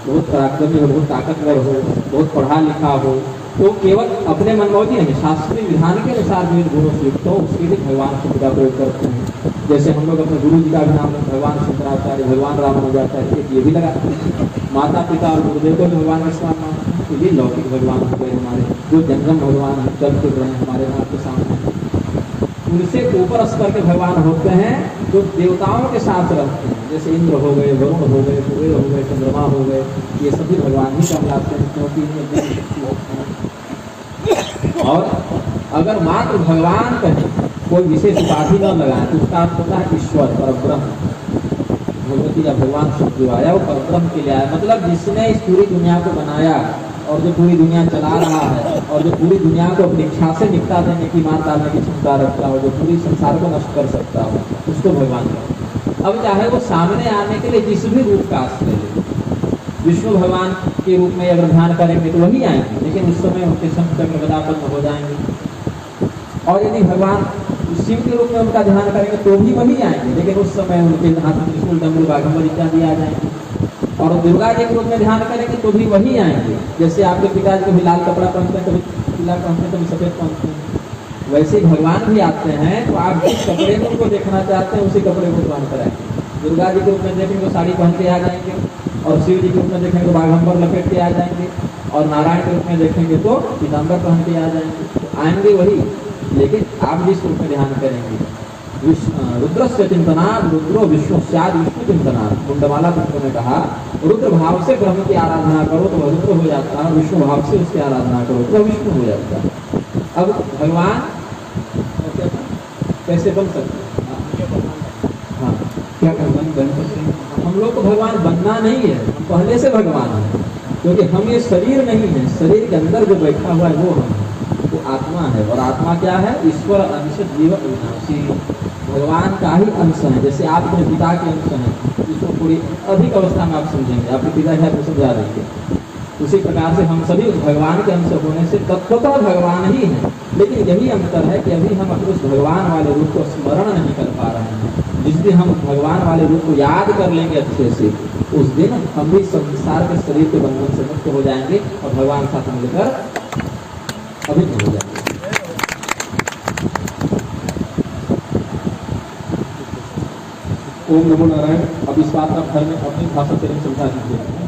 बहुत पराक्रमी हो, बहुत ताकतवर हो, बहुत पढ़ा लिखा हो, तो केवल अपने मनमौजी नहीं, शास्त्रीय विधान के अनुसार जो गुणों से युक्त हो उसके लिए भगवान शब्द का प्रयोग करते हैं। जैसे हम लोग अपने गुरु जी का भी नाम भगवान शंकराचार्य, भगवान रामानुजाचार्य, ये भी लगाते हैं। माता पिता और गुरुदेव को भगवान का स्वान मानते हैं, तो ये लौकिक भगवान हो गए हमारे, जो जन्म भगवान हम चल फिर रहे हैं हमारे हाथ के सामने। उनसे ऊपर स्तर के भगवान होते हैं जो देवताओं के साथ रहते हैं, जैसे इंद्र हो गए, वरुण हो गए, कुबेर हो गए, चंद्रमा हो गए, ये सभी भगवान ही कहलाते हैं, क्योंकि इनमें देव शक्ति होती है। और अगर मात्र भगवान कहें, कोई विशेष उपाधि न लगाए, तो उसका अर्थ होता है ईश्वर, परब्रह्म। भगवती या भगवान शब्द जो आया वो परब्रह्म के लिए आया, मतलब जिसने इस पूरी दुनिया को बनाया और जो पूरी दुनिया चला रहा है और जो पूरी दुनिया को अपनी इच्छा से निपटा देने की, मार डालने की क्षमता रखता हो, जो पूरी संसार को नष्ट कर सकता हो, उसको भगवान कहते हैं। अब चाहे वो सामने आने के लिए जिस भी रूप का आश्रय ले, विष्णु भगवान के रूप में अगर ध्यान करेंगे तो वही आएंगे, लेकिन उस समय उनके शंख चक्र गदापद्म हो जाएंगे। और यदि भगवान शिव के रूप में उनका ध्यान करेंगे तो भी वही आएंगे, लेकिन उस समय उनके हाथ में त्रिशूल, डमरू, बाघंबर इत्यादि आ जाएंगे। और दुर्गा जी के रूप में ध्यान करेंगे तो भी वही आएंगे। जैसे आपके पिताजी कभी लाल कपड़ा पहनते हैं, कभी पीला पहनते हैं, कभी सफेद पहनते हैं, वैसे भगवान भी आते हैं। तो आप जिस कपड़े को उनको देखना चाहते हैं उसी कपड़े को धारण कराएंगे। दुर्गा जी के रूप में देखेंगे तो साड़ी पहन के आ जाएंगे, और शिव जी के रूप में देखेंगे तो बाघंबर लपेट के आ जाएंगे, और नारायण के रूप में देखेंगे तो पीताम्बर पहन के आ जाएंगे। तो आएंगे वही, लेकिन आप जिस रूप में ध्यान करेंगे। रुद्रस्य चिंतनात् रुद्रो विष्णु स्यात् विष्णु चिंतनात्। मुंडमाला पुस्तक में कहा, रुद्र भाव से ब्रह्म की आराधना करो तो वह रुद्र हो जाता है, विष्णु भाव से उसकी आराधना करो तो विष्णु हो जाता है। अब भगवान कैसे बन सकते हैं? हाँ, क्या भगवान बन सकते हैं? हम लोग को भगवान बनना नहीं है, हम पहले से भगवान है, क्योंकि हम ये शरीर नहीं है, शरीर के अंदर जो बैठा हुआ है वो हम है, वो आत्मा है। और आत्मा क्या है? ईश्वर अंश जीव अविनाशी, भगवान का ही अंश है। जैसे आप अपने पिता के अंश हैं, इसको थोड़ी अधिक अवस्था में आप समझेंगे, आपके पिता है तो समझा देंगे। उसी प्रकार से हम सभी उस भगवान के अंश होने से तत्वतः भगवान ही हैं, लेकिन यही अंतर है कि अभी हम अपने उस भगवान वाले रूप को स्मरण नहीं कर पा रहे हैं। जिस दिन हम भगवान वाले रूप को याद कर लेंगे अच्छे से, उस दिन हम भी संसार के शरीर के बंधन से मुक्त हो जाएंगे और भगवान साथ मिलकर अभिन्न हो जाएंगे। ओम नमो नारायण। अब इस बात का घर में अपनी भाषा से समझा दीजिए।